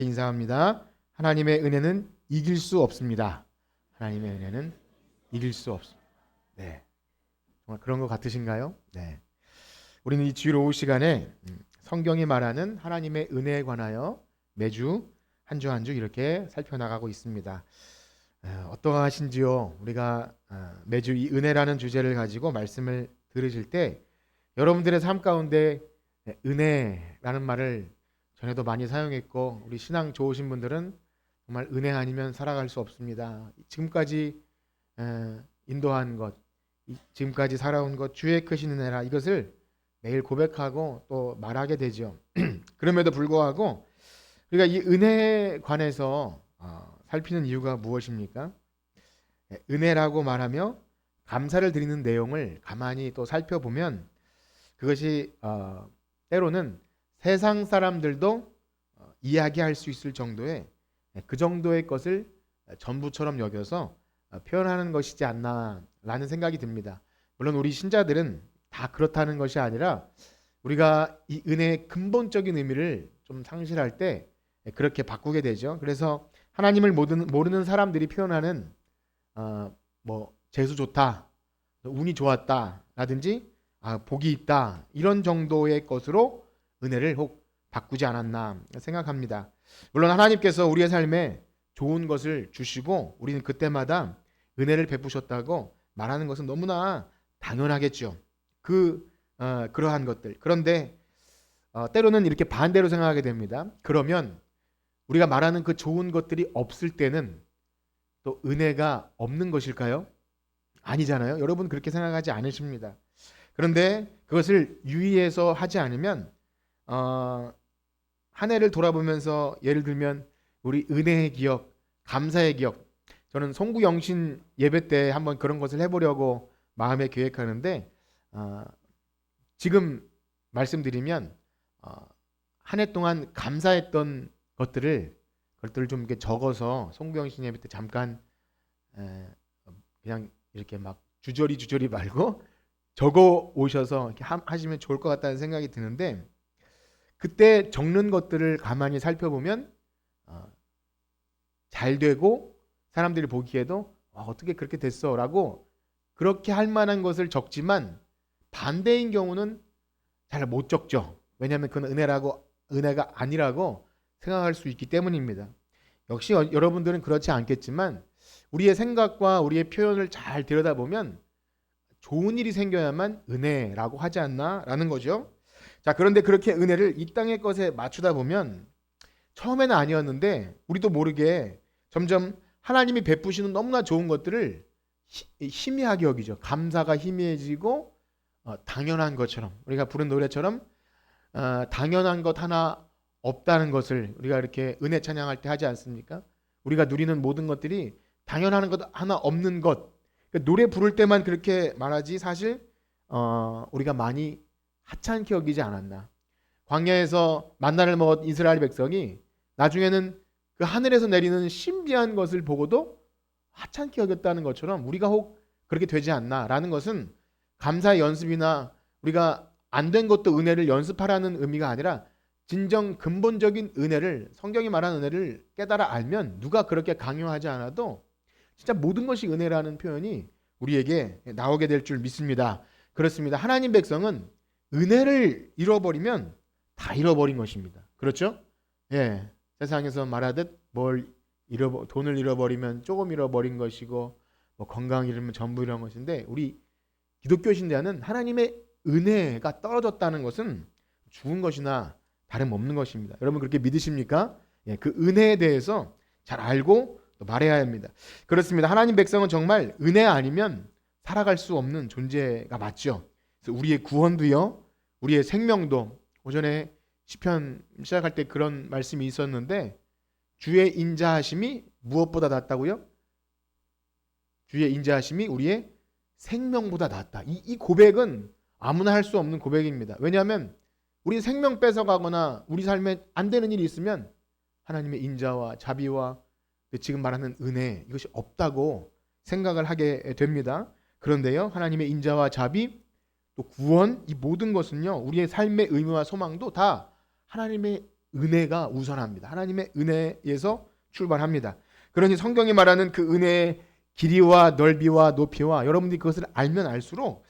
인사합니다. 하나님의 은혜는 이길 수 없습니다. 하나님의 은혜는 이길 수 없습니다. 네, 정말 그런 것 같으신가요? 네, 우리는 이 주일 오후 시간에 성경이 말하는 하나님의 은혜에 관하여 매주 한 주 한 주 이렇게 살펴나가고 있습니다. 어떠하신지요? 우리가 매주 이 은혜라는 주제를 가지고 말씀을 들으실 때 여러분들의 삶 가운데 은혜라는 말을 전에도 많이 사용했고, 우리 신앙 좋으신 분들은 정말 은혜 아니면 살아갈 수 없습니다. 지금까지 인도한 것, 지금까지 살아온 것, 주의 크신 은혜라, 이것을 매일 고백하고 또 말하게 되죠. 그럼에도 불구하고 우리가 이 은혜에 관해서 살피는 이유가 무엇입니까? 은혜라고 말하며 감사를 드리는 내용을 가만히 또 살펴보면 그것이 때로는 세상 사람들도 이야기할 수 있을 정도의 그 정도의 것을 전부처럼 여겨서 표현하는 것이지 않나라는 생각이 듭니다. 물론 우리 신자들은 다 그렇다는 것이 아니라 우리가 이 은혜의 근본적인 의미를 좀 상실할 때 그렇게 바꾸게 되죠. 그래서 하나님을 모르는 사람들이 표현하는 재수 좋다, 운이 좋았다 라든지 복이 있다, 이런 정도의 것으로 은혜를 혹 바꾸지 않았나 생각합니다. 물론 하나님께서 우리의 삶에 좋은 것을 주시고 우리는 그때마다 은혜를 베푸셨다고 말하는 것은 너무나 당연하겠죠. 그러한 것들. 그런데 때로는 이렇게 반대로 생각하게 됩니다. 그러면 우리가 말하는 그 좋은 것들이 없을 때는 또 은혜가 없는 것일까요? 아니잖아요. 여러분 그렇게 생각하지 않으십니다. 그런데 그것을 유의해서 하지 않으면 한 해를 돌아보면서 예를 들면 우리 은혜의 기억, 감사의 기억, 저는 송구영신 예배 때 한번 그런 것을 해보려고 마음에 계획하는데 지금 말씀드리면 한 해 동안 감사했던 것들을 좀 이렇게 적어서 송구영신 예배 때 잠깐 그냥 이렇게 막 주저리 말고 적어 오셔서 이렇게 하시면 좋을 것 같다는 생각이 드는데, 그때 적는 것들을 가만히 살펴보면 잘 되고 사람들이 보기에도 어떻게 그렇게 됐어 라고 그렇게 할 만한 것을 적지만, 반대인 경우는 잘 못 적죠. 왜냐하면 그건 은혜가 아니라고 생각할 수 있기 때문입니다. 역시 여러분들은 그렇지 않겠지만 우리의 생각과 우리의 표현을 잘 들여다보면 좋은 일이 생겨야만 은혜라고 하지 않나 라는 거죠. 자, 그런데 그렇게 은혜를 이 땅의 것에 맞추다 보면 처음에는 아니었는데 우리도 모르게 점점 하나님이 베푸시는 너무나 좋은 것들을 희미하게 여기죠. 감사가 희미해지고 당연한 것처럼, 우리가 부른 노래처럼 당연한 것 하나 없다는 것을 우리가 이렇게 은혜 찬양할 때 하지 않습니까? 우리가 누리는 모든 것들이 당연한 것 하나 없는 것. 노래 부를 때만 그렇게 말하지 사실 우리가 많이 하찮게 여기지 않았나. 광야에서 만나를 먹은 이스라엘 백성이 나중에는 그 하늘에서 내리는 신비한 것을 보고도 하찮게 여겼다는 것처럼 우리가 혹 그렇게 되지 않나라는 것은 감사의 연습이나 우리가 안 된 것도 은혜를 연습하라는 의미가 아니라 진정 근본적인 은혜를, 성경이 말하는 은혜를 깨달아 알면 누가 그렇게 강요하지 않아도 진짜 모든 것이 은혜라는 표현이 우리에게 나오게 될 줄 믿습니다. 그렇습니다. 하나님 백성은 은혜를 잃어버리면 다 잃어버린 것입니다. 그렇죠? 예. 세상에서 말하듯 돈을 잃어버리면 조금 잃어버린 것이고 건강 잃으면 전부 잃은 것인데, 우리 기독교 신자는 하나님의 은혜가 떨어졌다는 것은 죽은 것이나 다름없는 것입니다. 여러분 그렇게 믿으십니까? 예, 그 은혜에 대해서 잘 알고 또 말해야 합니다. 그렇습니다. 하나님 백성은 정말 은혜 아니면 살아갈 수 없는 존재가 맞죠. 그래서 우리의 구원도요, 우리의 생명도, 오전에 시편 시작할 때 그런 말씀이 있었는데, 주의 인자하심이 무엇보다 낫다고요? 주의 인자하심이 우리의 생명보다 낫다. 이 고백은 아무나 할 수 없는 고백입니다. 왜냐하면 우리 생명 뺏어가거나 우리 삶에 안 되는 일이 있으면 하나님의 인자와 자비와 지금 말하는 은혜, 이것이 없다고 생각을 하게 됩니다. 그런데요, 하나님의 인자와 자비, 또 구원, 이 모든 것은요 우리의 삶의 의미와 소망도 다 하나님의 은혜가 우선합니다. 하나님의 은혜에서 출발합니다. 그러니 성경이 말하는 그 은혜의 길이와 넓이와 높이와 여러분들이 그것을 알면 알수록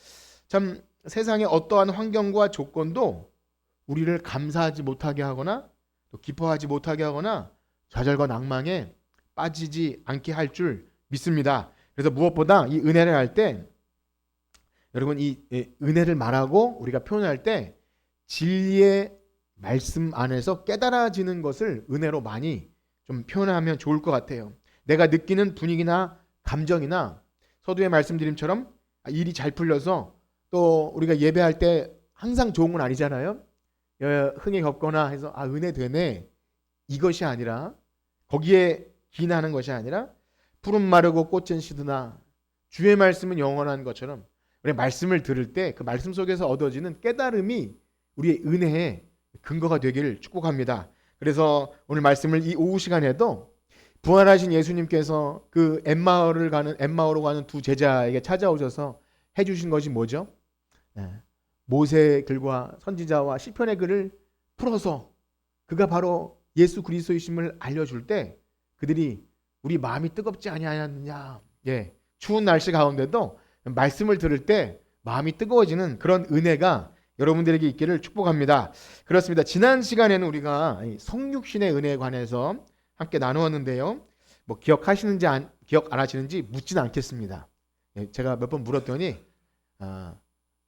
참 세상의 어떠한 환경과 조건도 우리를 감사하지 못하게 하거나 또 기뻐하지 못하게 하거나 좌절과 낭망에 빠지지 않게 할 줄 믿습니다. 그래서 무엇보다 이 은혜를 할 때 여러분 이 은혜를 말하고 우리가 표현할 때 진리의 말씀 안에서 깨달아지는 것을 은혜로 많이 좀 표현하면 좋을 것 같아요. 내가 느끼는 분위기나 감정이나 서두에 말씀드림처럼 일이 잘 풀려서 또 우리가 예배할 때 항상 좋은 건 아니잖아요. 흥에 겹거나 해서 은혜 되네 이것이 아니라 거기에 기인하는 것이 아니라 푸른 마르고 꽃은 시드나 주의 말씀은 영원한 것처럼 우리 말씀을 들을 때 그 말씀 속에서 얻어지는 깨달음이 우리의 은혜의 근거가 되기를 축복합니다. 그래서 오늘 말씀을 이 오후 시간에도 부활하신 예수님께서 그 엠마오로 가는 두 제자에게 찾아오셔서 해주신 것이 뭐죠? 모세의 글과 선지자와 시편의 글을 풀어서 그가 바로 예수 그리스도이심을 알려줄 때 그들이 우리 마음이 뜨겁지 아니하였느냐. 추운 날씨 가운데도 말씀을 들을 때 마음이 뜨거워지는 그런 은혜가 여러분들에게 있기를 축복합니다. 그렇습니다. 지난 시간에는 우리가 성육신의 은혜에 관해서 함께 나누었는데요. 기억 안 하시는지 묻지는 않겠습니다. 제가 몇 번 물었더니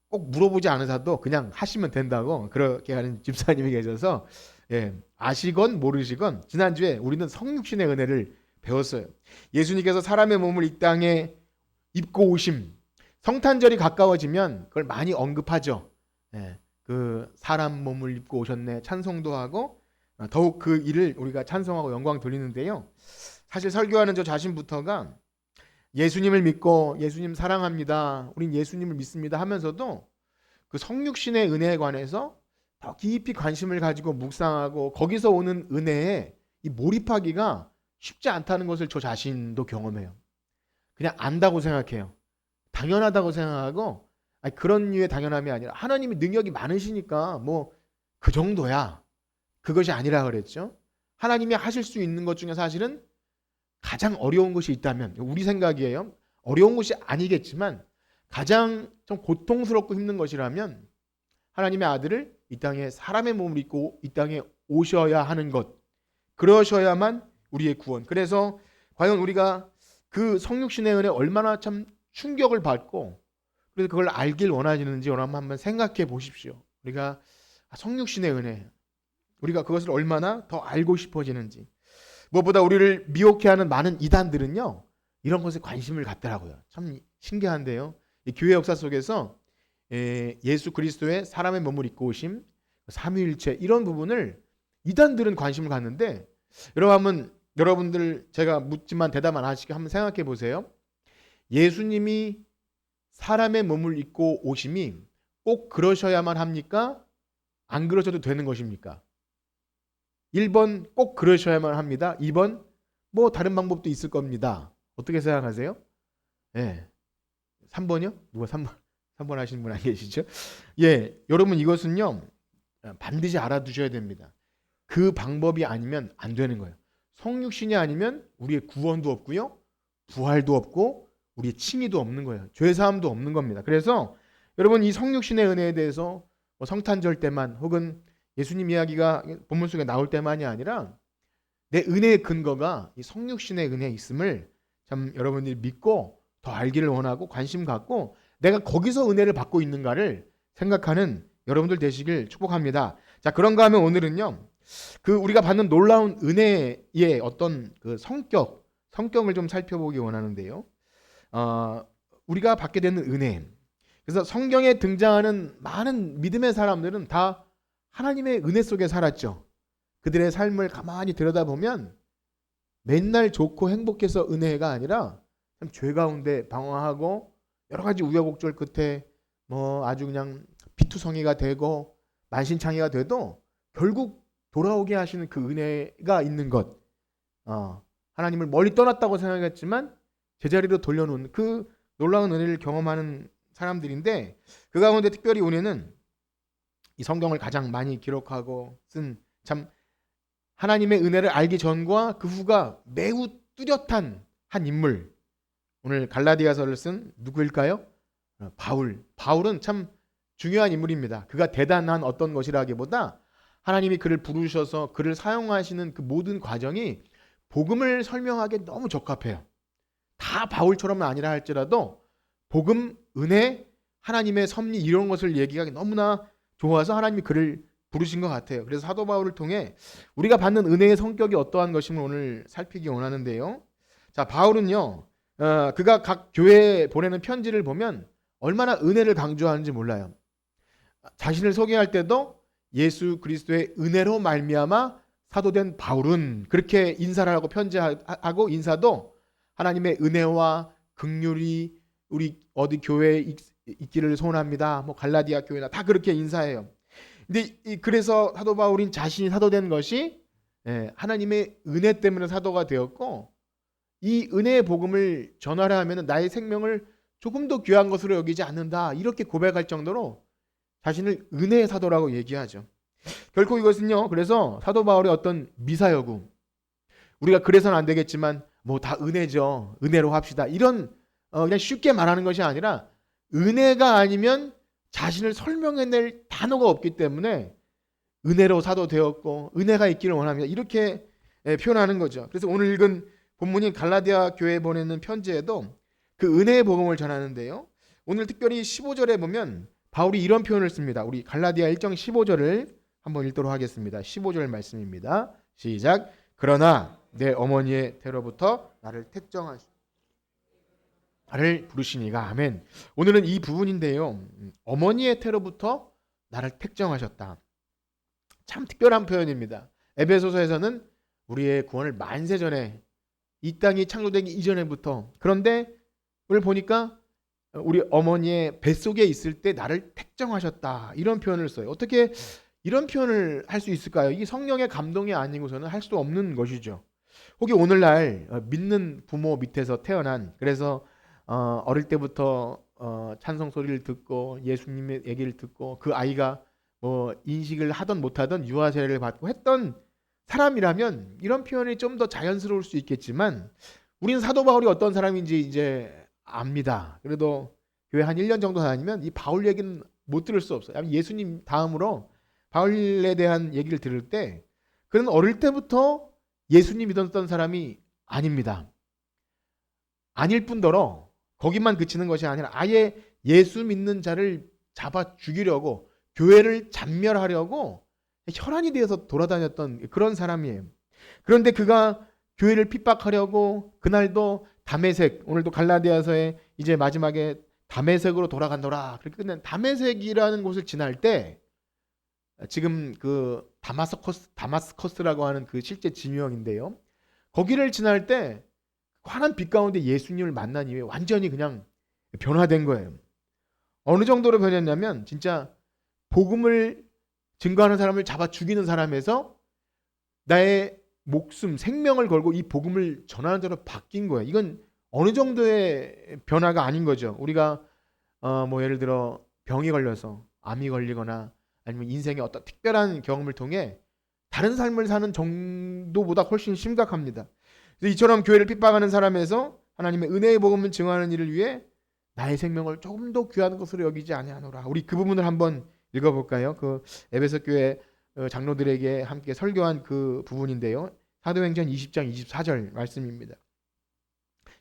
꼭 물어보지 않으셔도 그냥 하시면 된다고 그렇게 하는 집사님이 계셔서 아시건 모르시건 지난주에 우리는 성육신의 은혜를 배웠어요. 예수님께서 사람의 몸을 이 땅에 입고 오심, 성탄절이 가까워지면 그걸 많이 언급하죠. 그 사람 몸을 입고 오셨네 찬송도 하고 더욱 그 일을 우리가 찬송하고 영광 돌리는데요. 사실 설교하는 저 자신부터가 예수님을 믿고 예수님 사랑합니다. 우린 예수님을 믿습니다 하면서도 그 성육신의 은혜에 관해서 더 깊이 관심을 가지고 묵상하고 거기서 오는 은혜에 이 몰입하기가 쉽지 않다는 것을 저 자신도 경험해요. 그냥 안다고 생각해요. 당연하다고 생각하고 그런 류의 당연함이 아니라 하나님이 능력이 많으시니까 그 정도야. 그것이 아니라 그랬죠. 하나님이 하실 수 있는 것 중에 사실은 가장 어려운 것이 있다면 우리 생각이에요. 어려운 것이 아니겠지만 가장 좀 고통스럽고 힘든 것이라면 하나님의 아들을 이 땅에 사람의 몸을 입고 이 땅에 오셔야 하는 것. 그러셔야만 우리의 구원. 그래서 과연 우리가 그 성육신의 은혜 얼마나 참 충격을 받고 그래서 그걸 알길 원하시는지 여러분 한번 생각해 보십시오. 우리가 성육신의 은혜 우리가 그것을 얼마나 더 알고 싶어지는지. 무엇보다 우리를 미혹해하는 많은 이단들은요 이런 것에 관심을 갖더라고요. 참 신기한데요. 이 교회 역사 속에서 예수 그리스도의 사람의 몸을 입고 오심, 삼위일체 이런 부분을 이단들은 관심을 갖는데 여러분들 제가 묻지만 대답 안 하시게 한번 생각해 보세요. 예수님이 사람의 몸을 입고 오심이 꼭 그러셔야만 합니까? 안 그러셔도 되는 것입니까? 1번 꼭 그러셔야만 합니다. 2번 다른 방법도 있을 겁니다. 어떻게 생각하세요? 3번이요? 누가 3번 하시는 분 안 계시죠? 여러분 이것은요 반드시 알아두셔야 됩니다. 그 방법이 아니면 안 되는 거예요. 성육신이 아니면 우리의 구원도 없고요. 부활도 없고 우리의 칭의도 없는 거예요. 죄사함도 없는 겁니다. 그래서 여러분 이 성육신의 은혜에 대해서 성탄절 때만 혹은 예수님 이야기가 본문 속에 나올 때만이 아니라 내 은혜의 근거가 이 성육신의 은혜에 있음을 참 여러분들이 믿고 더 알기를 원하고 관심 갖고 내가 거기서 은혜를 받고 있는가를 생각하는 여러분들 되시길 축복합니다. 자, 그런가 하면 오늘은요. 그 우리가 받는 놀라운 은혜의 어떤 그 성격을 좀 살펴보기 원하는데요. 우리가 받게 되는 은혜. 그래서 성경에 등장하는 많은 믿음의 사람들은 다 하나님의 은혜 속에 살았죠. 그들의 삶을 가만히 들여다보면 맨날 좋고 행복해서 은혜가 아니라 참 죄 가운데 방황하고 여러 가지 우여곡절 끝에 아주 그냥 비투성이가 되고 만신창이가 돼도 결국 돌아오게 하시는 그 은혜가 있는 것. 하나님을 멀리 떠났다고 생각했지만 제자리로 돌려놓은 그 놀라운 은혜를 경험하는 사람들인데 그 가운데 특별히 우리는 이 성경을 가장 많이 기록하고 쓴 참 하나님의 은혜를 알기 전과 그 후가 매우 뚜렷한 한 인물. 오늘 갈라디아서를 쓴 누구일까요? 바울. 바울은 참 중요한 인물입니다. 그가 대단한 어떤 것이라기보다 하나님이 그를 부르셔서 그를 사용하시는 그 모든 과정이 복음을 설명하기에 너무 적합해요. 다 바울처럼은 아니라 할지라도 복음, 은혜, 하나님의 섭리 이런 것을 얘기하기 너무나 좋아서 하나님이 그를 부르신 것 같아요. 그래서 사도 바울을 통해 우리가 받는 은혜의 성격이 어떠한 것임을 오늘 살피기 원하는데요. 자, 바울은요, 그가 각 교회에 보내는 편지를 보면 얼마나 은혜를 강조하는지 몰라요. 자신을 소개할 때도 예수 그리스도의 은혜로 말미암아 사도된 바울은 그렇게 인사를 하고 편지하고 인사도 하나님의 은혜와 긍휼이 우리 어디 교회에 있기를 소원합니다. 뭐 갈라디아 교회나 다 그렇게 인사해요. 근데 그래서 사도 바울인 자신이 사도된 것이 하나님의 은혜 때문에 사도가 되었고 이 은혜의 복음을 전하려 하면 나의 생명을 조금 더 귀한 것으로 여기지 않는다. 이렇게 고백할 정도로 자신을 은혜의 사도라고 얘기하죠. 결코 이것은요. 그래서 사도 바울의 어떤 미사여구 우리가 그래서는 안 되겠지만 뭐 다 은혜죠. 은혜로 합시다. 이런 그냥 쉽게 말하는 것이 아니라 은혜가 아니면 자신을 설명해낼 단어가 없기 때문에 은혜로 사도 되었고 은혜가 있기를 원합니다. 이렇게 표현하는 거죠. 그래서 오늘 읽은 본문인 갈라디아 교회에 보내는 편지에도 그 은혜의 복음을 전하는데요. 오늘 특별히 15절에 보면 바울이 이런 표현을 씁니다. 우리 갈라디아 1장 15절을 한번 읽도록 하겠습니다. 15절 말씀입니다. 시작. 그러나 내 어머니의 태로부터 나를 부르시니가. 아멘. 오늘은 이 부분인데요. 어머니의 태로부터 나를 택정하셨다. 참 특별한 표현입니다. 에베소서에서는 우리의 구원을 만세 전에 이 땅이 창조되기 이전에부터 그런데 오늘 보니까 우리 어머니의 뱃속에 있을 때 나를 택정하셨다. 이런 표현을 써요. 어떻게 이런 표현을 할 수 있을까요? 이게 성령의 감동이 아니고서는 할 수 없는 것이죠. 혹이 오늘날 믿는 부모 밑에서 태어난 그래서 어릴 때부터 찬송 소리를 듣고 예수님의 얘기를 듣고 그 아이가 뭐 인식을 하던 못하던 유아 세례를 받고 했던 사람이라면 이런 표현이 좀 더 자연스러울 수 있겠지만 우리는 사도 바울이 어떤 사람인지 이제 압니다. 그래도 교회 한 1년 정도 다니면 이 바울 얘기는 못 들을 수 없어요. 예수님 다음으로 바울에 대한 얘기를 들을 때 그는 어릴 때부터 예수님 믿었던 사람이 아닙니다. 아닐 뿐더러 거기만 그치는 것이 아니라 아예 예수 믿는 자를 잡아 죽이려고 교회를 잔멸하려고 혈안이 되어서 돌아다녔던 그런 사람이에요. 그런데 그가 교회를 핍박하려고 그날도 다메섹, 오늘도 갈라디아서의 이제 마지막에 다메섹으로 돌아간더라. 그렇게 끝낸 다메섹이라는 곳을 지날 때 지금 그 다마스커스라고 하는 그 실제 지명인데요. 거기를 지날 때 환한 빛 가운데 예수님을 만난 이후에 완전히 그냥 변화된 거예요. 어느 정도로 변했냐면 진짜 복음을 증거하는 사람을 잡아 죽이는 사람에서 나의 목숨, 생명을 걸고 이 복음을 전하는 자로 바뀐 거예요. 이건 어느 정도의 변화가 아닌 거죠. 우리가 뭐 예를 들어 병이 걸려서 암이 걸리거나 아니면 인생의 어떤 특별한 경험을 통해 다른 삶을 사는 정도보다 훨씬 심각합니다. 그래서 이처럼 교회를 핍박하는 사람에서 하나님의 은혜의 복음을 증언하는 일을 위해 나의 생명을 조금 더 귀한 것으로 여기지 아니하노라. 우리 그 부분을 한번 읽어볼까요? 그 에베소 교회 장로들에게 함께 설교한 그 부분인데요. 사도행전 20장 24절 말씀입니다.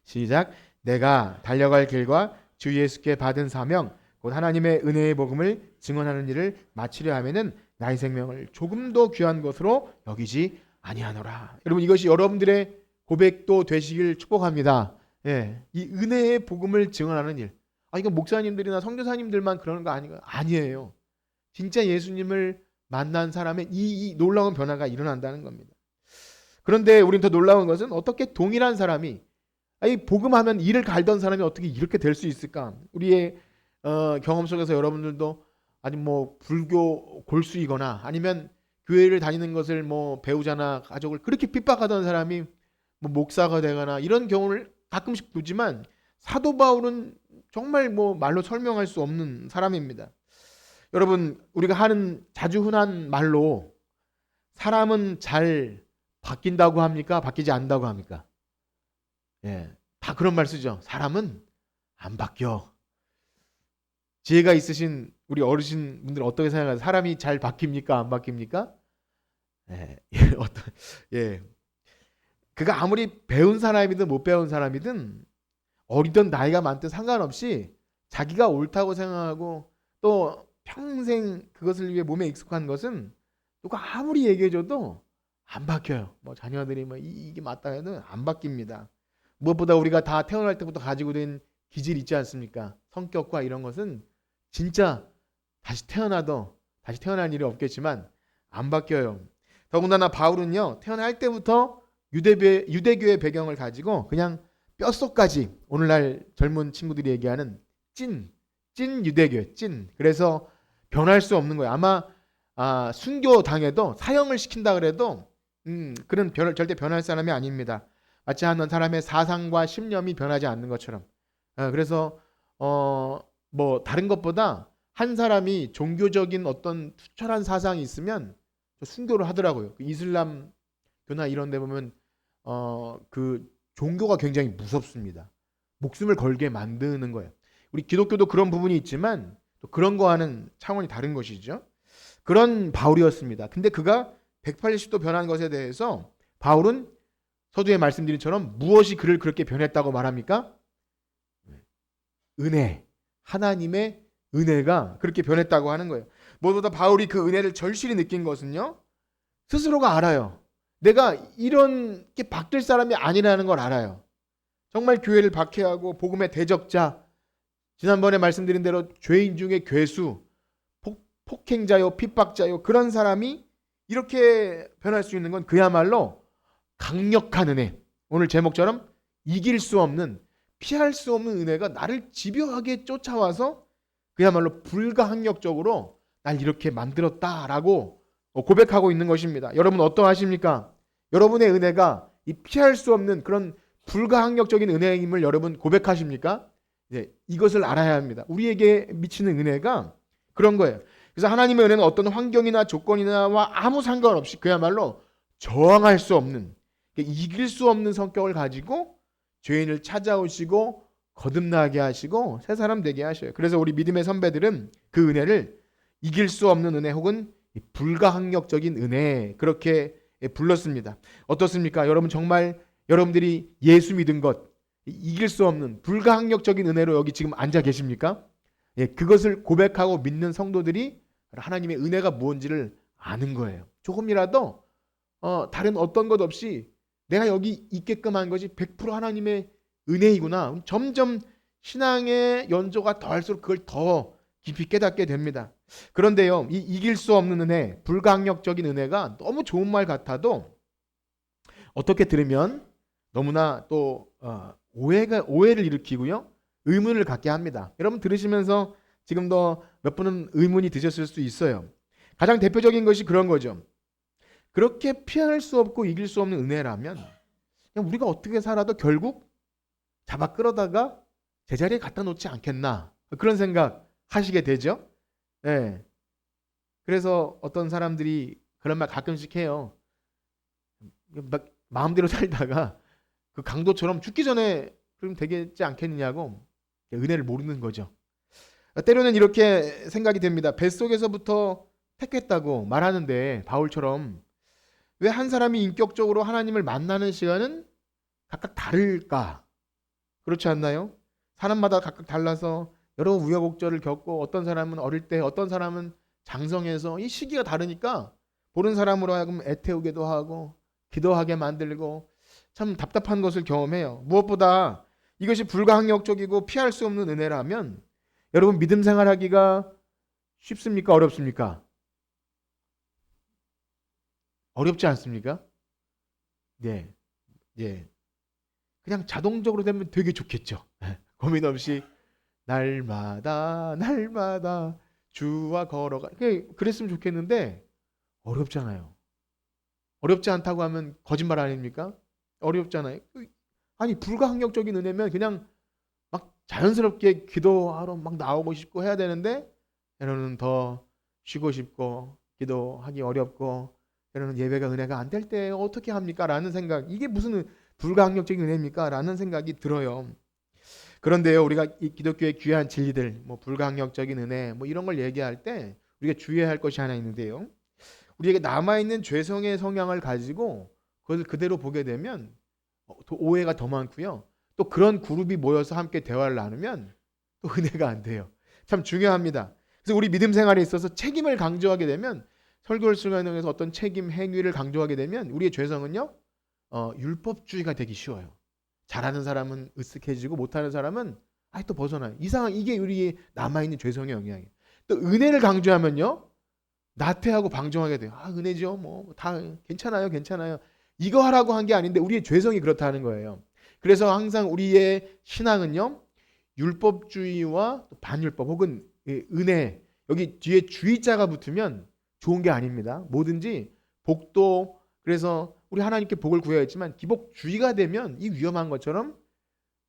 시작. 내가 달려갈 길과 주 예수께 받은 사명 곧 하나님의 은혜의 복음을 증언하는 일을 마치려 하면은 나의 생명을 조금 더 귀한 것으로 여기지 아니하노라. 여러분 이것이 여러분들의 고백도 되시길 축복합니다. 예, 이 은혜의 복음을 증언하는 일. 이건 목사님들이나 선교사님들만 그러는 거 아니에요. 진짜 예수님을 만난 사람의 이 놀라운 변화가 일어난다는 겁니다. 그런데 우리는 더 놀라운 것은 어떻게 동일한 사람이 복음하면 이를 갈던 사람이 어떻게 이렇게 될 수 있을까? 우리의 경험 속에서 여러분들도 아니 뭐 불교 골수이거나 아니면 교회를 다니는 것을 뭐 배우자나 가족을 그렇게 핍박하던 사람이 뭐 목사가 되거나 이런 경우를 가끔씩 보지만 사도 바울은 정말 뭐 말로 설명할 수 없는 사람입니다. 여러분 우리가 하는 자주 흔한 말로 사람은 잘 바뀐다고 합니까? 바뀌지 않는다고 합니까? 예, 다 그런 말 쓰죠. 사람은 안 바뀌어. 지혜가 있으신 우리 어르신 분들 어떻게 생각하세요? 사람이 잘 바뀝니까? 안 바뀝니까? 예, 어떤, 예. 그가 아무리 배운 사람이든 못 배운 사람이든 어리든 나이가 많든 상관없이 자기가 옳다고 생각하고 또 평생 그것을 위해 몸에 익숙한 것은 누가 아무리 얘기해줘도 안 바뀌어요. 뭐 자녀들이 뭐 이게 맞다 해도 안 바뀝니다. 무엇보다 우리가 다 태어날 때부터 가지고 된 기질 있지 않습니까? 성격과 이런 것은 진짜 다시 태어나도 다시 태어날 일이 없겠지만 안 바뀌어요. 더군다나 바울은요, 태어날 때부터 유대교의 배경을 가지고 그냥 뼛속까지 오늘날 젊은 친구들이 얘기하는 찐 유대교예요. 찐. 그래서 변할 수 없는 거예요. 아마 순교 당해도 사형을 시킨다 그래도 그런 절대 변할 사람이 아닙니다. 마치 한 사람의 사상과 신념이 변하지 않는 것처럼. 그래서 뭐 다른 것보다 한 사람이 종교적인 어떤 투철한 사상이 있으면 순교를 하더라고요. 그 이슬람교나 이런 데 보면 그 종교가 굉장히 무섭습니다. 목숨을 걸게 만드는 거예요. 우리 기독교도 그런 부분이 있지만 또 그런 거와는 차원이 다른 것이죠. 그런 바울이었습니다. 근데 그가 180도 변한 것에 대해서 바울은 서두에 말씀드린 처럼 무엇이 그를 그렇게 변했다고 말합니까? 은혜. 하나님의 은혜가 그렇게 변했다고 하는 거예요. 무엇보다 바울이 그 은혜를 절실히 느낀 것은요, 스스로가 알아요. 내가 이렇게 바뀔 사람이 아니라는 걸 알아요. 정말 교회를 박해하고 복음의 대적자, 지난번에 말씀드린 대로 죄인 중에 괴수, 폭행자요, 핍박자요, 그런 사람이 이렇게 변할 수 있는 건 그야말로 강력한 은혜. 오늘 제목처럼 이길 수 없는, 피할 수 없는 은혜가 나를 집요하게 쫓아와서 그야말로 불가항력적으로 날 이렇게 만들었다라고 고백하고 있는 것입니다. 여러분 어떠하십니까? 여러분의 은혜가 이 피할 수 없는 그런 불가항력적인 은혜임을 여러분 고백하십니까? 이것을 알아야 합니다. 우리에게 미치는 은혜가 그런 거예요. 그래서 하나님의 은혜는 어떤 환경이나 조건이나와 아무 상관없이 그야말로 저항할 수 없는, 이길 수 없는 성격을 가지고 죄인을 찾아오시고 거듭나게 하시고 새 사람 되게 하셔요. 그래서 우리 믿음의 선배들은 그 은혜를 이길 수 없는 은혜 혹은 불가항력적인 은혜 그렇게 불렀습니다. 어떻습니까? 여러분 정말 여러분들이 예수 믿은 것 이길 수 없는 불가항력적인 은혜로 여기 지금 앉아 계십니까? 그것을 고백하고 믿는 성도들이 하나님의 은혜가 무엇인지를 아는 거예요. 조금이라도 다른 어떤 것 없이 내가 여기 있게끔 한 것이 100% 하나님의 은혜이구나. 점점 신앙의 연조가 더할수록 그걸 더 깊이 깨닫게 됩니다. 그런데요, 이 이길 수 없는 은혜, 불가항력적인 은혜가 너무 좋은 말 같아도 어떻게 들으면 너무나 또 오해를 일으키고요, 의문을 갖게 합니다. 여러분 들으시면서 지금도 몇 분은 의문이 드셨을 수 있어요. 가장 대표적인 것이 그런 거죠. 그렇게 피할 수 없고 이길 수 없는 은혜라면 그냥 우리가 어떻게 살아도 결국 잡아 끌어다가 제자리에 갖다 놓지 않겠나, 그런 생각 하시게 되죠. 네. 그래서 어떤 사람들이 그런 말 가끔씩 해요. 마음대로 살다가 그 강도처럼 죽기 전에 그럼 되겠지 않겠느냐고, 은혜를 모르는 거죠. 때로는 이렇게 생각이 됩니다. 뱃속에서부터 택했다고 말하는데 바울처럼 왜 한 사람이 인격적으로 하나님을 만나는 시간은 각각 다를까? 그렇지 않나요? 사람마다 각각 달라서 여러 우여곡절을 겪고 어떤 사람은 어릴 때, 어떤 사람은 장성해서 이 시기가 다르니까 보는 사람으로 하여금 애태우기도 하고 기도하게 만들고 참 답답한 것을 경험해요. 무엇보다 이것이 불가항력적이고 피할 수 없는 은혜라면 여러분 믿음 생활하기가 쉽습니까? 어렵습니까? 어렵지 않습니까? 네. 예. 그냥 자동적으로 되면 되게 좋겠죠. 고민 없이 날마다 주와 걸어가. 그랬으면 좋겠는데 어렵잖아요. 어렵지 않다고 하면 거짓말 아닙니까? 어렵잖아요. 아니 불가항력적인 은혜면 그냥 막 자연스럽게 기도하러 막 나오고 싶고 해야 되는데, 여러분은 더 쉬고 싶고 기도하기 어렵고 때로는 예배가 은혜가 안 될 때 어떻게 합니까? 라는 생각, 이게 무슨 불가항력적인 은혜입니까? 라는 생각이 들어요. 그런데요, 우리가 이 기독교의 귀한 진리들, 뭐 불가항력적인 은혜, 뭐 이런 걸 얘기할 때 우리가 주의해야 할 것이 하나 있는데요. 우리에게 남아있는 죄성의 성향을 가지고 그것을 그대로 보게 되면 오해가 더 많고요. 또 그런 그룹이 모여서 함께 대화를 나누면 또 은혜가 안 돼요. 참 중요합니다. 그래서 우리 믿음 생활에 있어서 책임을 강조하게 되면, 설교를 수행하면서 어떤 책임 행위를 강조하게 되면 우리의 죄성은요, 율법주의가 되기 쉬워요. 잘하는 사람은 으쓱해지고 못하는 사람은 또 벗어나요. 이상한, 이게 우리 남아있는 죄성의 영향이에요. 또 은혜를 강조하면요, 나태하고 방종하게 돼요. 은혜죠. 뭐 다 괜찮아요. 괜찮아요. 이거 하라고 한 게 아닌데 우리의 죄성이 그렇다는 거예요. 그래서 항상 우리의 신앙은요, 율법주의와 반율법 혹은 은혜, 여기 뒤에 주의자가 붙으면 좋은 게 아닙니다. 뭐든지 복도, 그래서 우리 하나님께 복을 구해야 했지만 기복주의가 되면 이 위험한 것처럼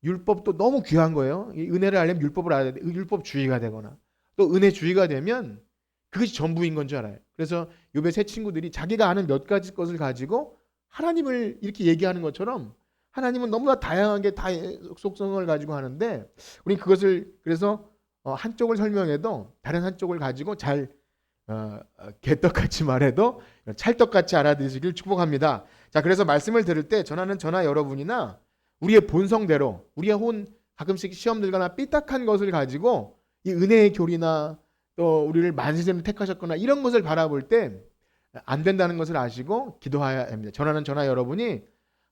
율법도 너무 귀한 거예요. 이 은혜를 알려면 율법을 알아야 돼. 율법주의가 되거나 또 은혜주의가 되면 그것이 전부인 건 줄 알아요. 그래서 욥의 세 친구들이 자기가 아는 몇 가지 것을 가지고 하나님을 이렇게 얘기하는 것처럼, 하나님은 너무나 다양하게 다 속성을 가지고 하는데 우리 그것을, 그래서 한쪽을 설명해도 다른 한쪽을 가지고 잘 개떡같이 말해도 찰떡같이 알아들으시길 축복합니다. 자, 그래서 말씀을 들을 때 저나 여러분이나 우리의 본성대로, 우리의 가끔씩 시험 들거나 삐딱한 것을 가지고 이 은혜의 교리나 또 우리를 만세zem을 택하셨거나 이런 것을 바라볼 때 안 된다는 것을 아시고 기도해야 합니다. 저나 여러분이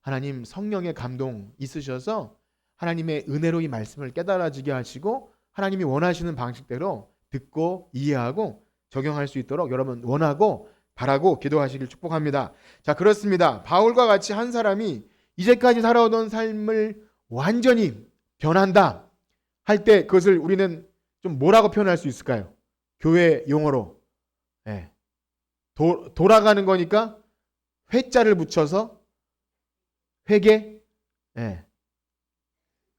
하나님 성령의 감동 있으셔서 하나님의 은혜로 이 말씀을 깨달아지게 하시고 하나님이 원하시는 방식대로 듣고 이해하고 적용할 수 있도록 여러분 원하고 바라고 기도하시길 축복합니다. 자, 그렇습니다. 바울과 같이 한 사람이 이제까지 살아오던 삶을 완전히 변한다 할 때 그것을 우리는 좀 뭐라고 표현할 수 있을까요? 교회 용어로 돌아가는 거니까 회자를 붙여서 회개.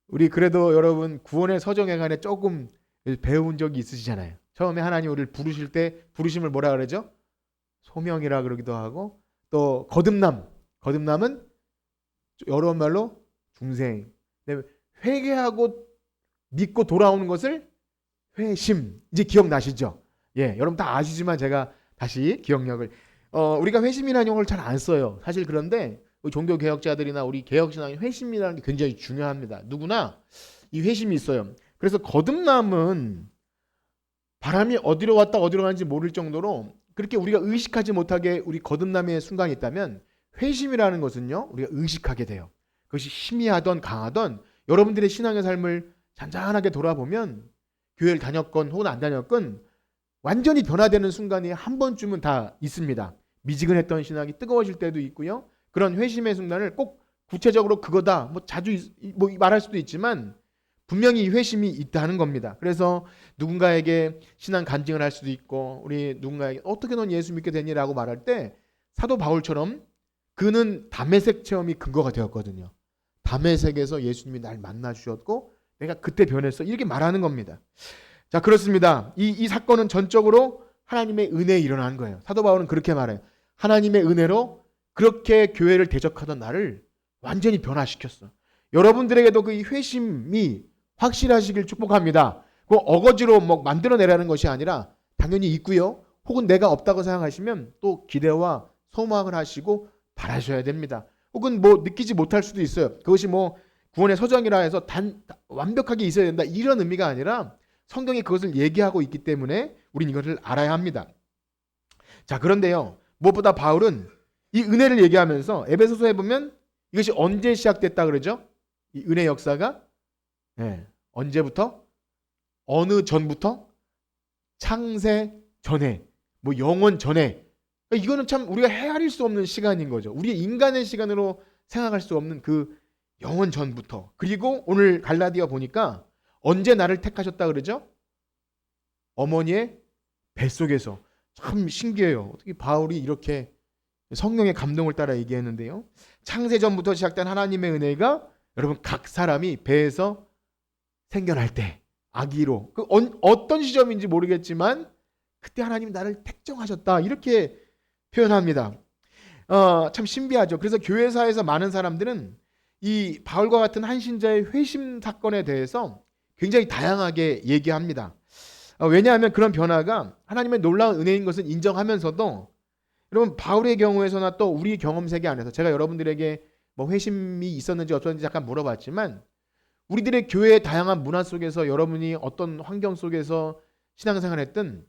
우리 그래도 여러분 구원의 서정에 관해 조금 배운 적이 있으시잖아요. 처음에 하나님 우리를 부르실 때 부르심을 뭐라 그러죠? 소명이라 그러기도 하고, 또 거듭남은 여러 말로 중생. 회개하고 믿고 돌아오는 것을 회심. 이제 기억나시죠? 여러분 다 아시지만 제가 다시 기억력을, 우리가 회심이라는 용어를 잘 안 써요. 사실. 그런데 우리 종교 개혁자들이나 우리 개혁신앙이 회심이라는 게 굉장히 중요합니다. 누구나 이 회심이 있어요. 그래서 거듭남은 바람이 어디로 왔다 어디로 가는지 모를 정도로 그렇게 우리가 의식하지 못하게 우리 거듭남의 순간이 있다면, 회심이라는 것은요, 우리가 의식하게 돼요. 그것이 희미하던 강하던 여러분들의 신앙의 삶을 잔잔하게 돌아보면, 교회를 다녔건 혹은 안 다녔건 완전히 변화되는 순간이 한 번쯤은 다 있습니다. 미지근했던 신앙이 뜨거워질 때도 있고요. 그런 회심의 순간을 꼭 구체적으로 그거다 뭐 자주 말할 수도 있지만 분명히 이 회심이 있다는 겁니다. 그래서 누군가에게 신앙 간증을 할 수도 있고, 우리 누군가에게 어떻게 넌 예수 믿게 됐니라고 말할 때 사도 바울처럼 그는 다메섹 체험이 근거가 되었거든요. 다메섹에서 예수님이 날 만나 주셨고 내가 그때 변했어, 이렇게 말하는 겁니다. 자, 그렇습니다. 이 사건은 전적으로 하나님의 은혜에 일어난 거예요. 사도 바울은 그렇게 말해요. 하나님의 은혜로 그렇게 교회를 대적하던 나를 완전히 변화시켰어. 여러분들에게도 그 회심이 확실하시길 축복합니다. 그 어거지로 만들어내라는 것이 아니라 당연히 있고요. 혹은 내가 없다고 생각하시면 또 기대와 소망을 하시고 바라셔야 됩니다. 혹은 느끼지 못할 수도 있어요. 그것이 구원의 서정이라 해서 완벽하게 있어야 된다, 이런 의미가 아니라 성경이 그것을 얘기하고 있기 때문에 우린 이것을 알아야 합니다. 자, 그런데요, 무엇보다 바울은 이 은혜를 얘기하면서 에베소서에 보면 이것이 언제 시작됐다 그러죠? 이 은혜 역사가 언제부터? 어느 전부터? 창세 전에, 영원 전에. 그러니까 이거는 참 우리가 헤아릴 수 없는 시간인 거죠. 우리의 인간의 시간으로 생각할 수 없는 그 영원 전부터. 그리고 오늘 갈라디아 보니까 언제 나를 택하셨다 그러죠? 어머니의 뱃속에서. 참 신기해요. 어떻게 바울이 이렇게 성령의 감동을 따라 얘기했는데요. 창세전부터 시작된 하나님의 은혜가 여러분 각 사람이 배에서 생겨날 때 아기로, 어떤 시점인지 모르겠지만 그때 하나님이 나를 택정하셨다, 이렇게 표현합니다. 참 신비하죠. 그래서 교회사에서 많은 사람들은 이 바울과 같은 한 신자의 회심 사건에 대해서 굉장히 다양하게 얘기합니다. 왜냐하면 그런 변화가 하나님의 놀라운 은혜인 것을 인정하면서도 여러분 바울의 경우에서나 또 우리 경험 세계 안에서 제가 여러분들에게 뭐 회심이 있었는지 없었는지 잠깐 물어봤지만 우리들의 교회의 다양한 문화 속에서 여러분이 어떤 환경 속에서 신앙생활했든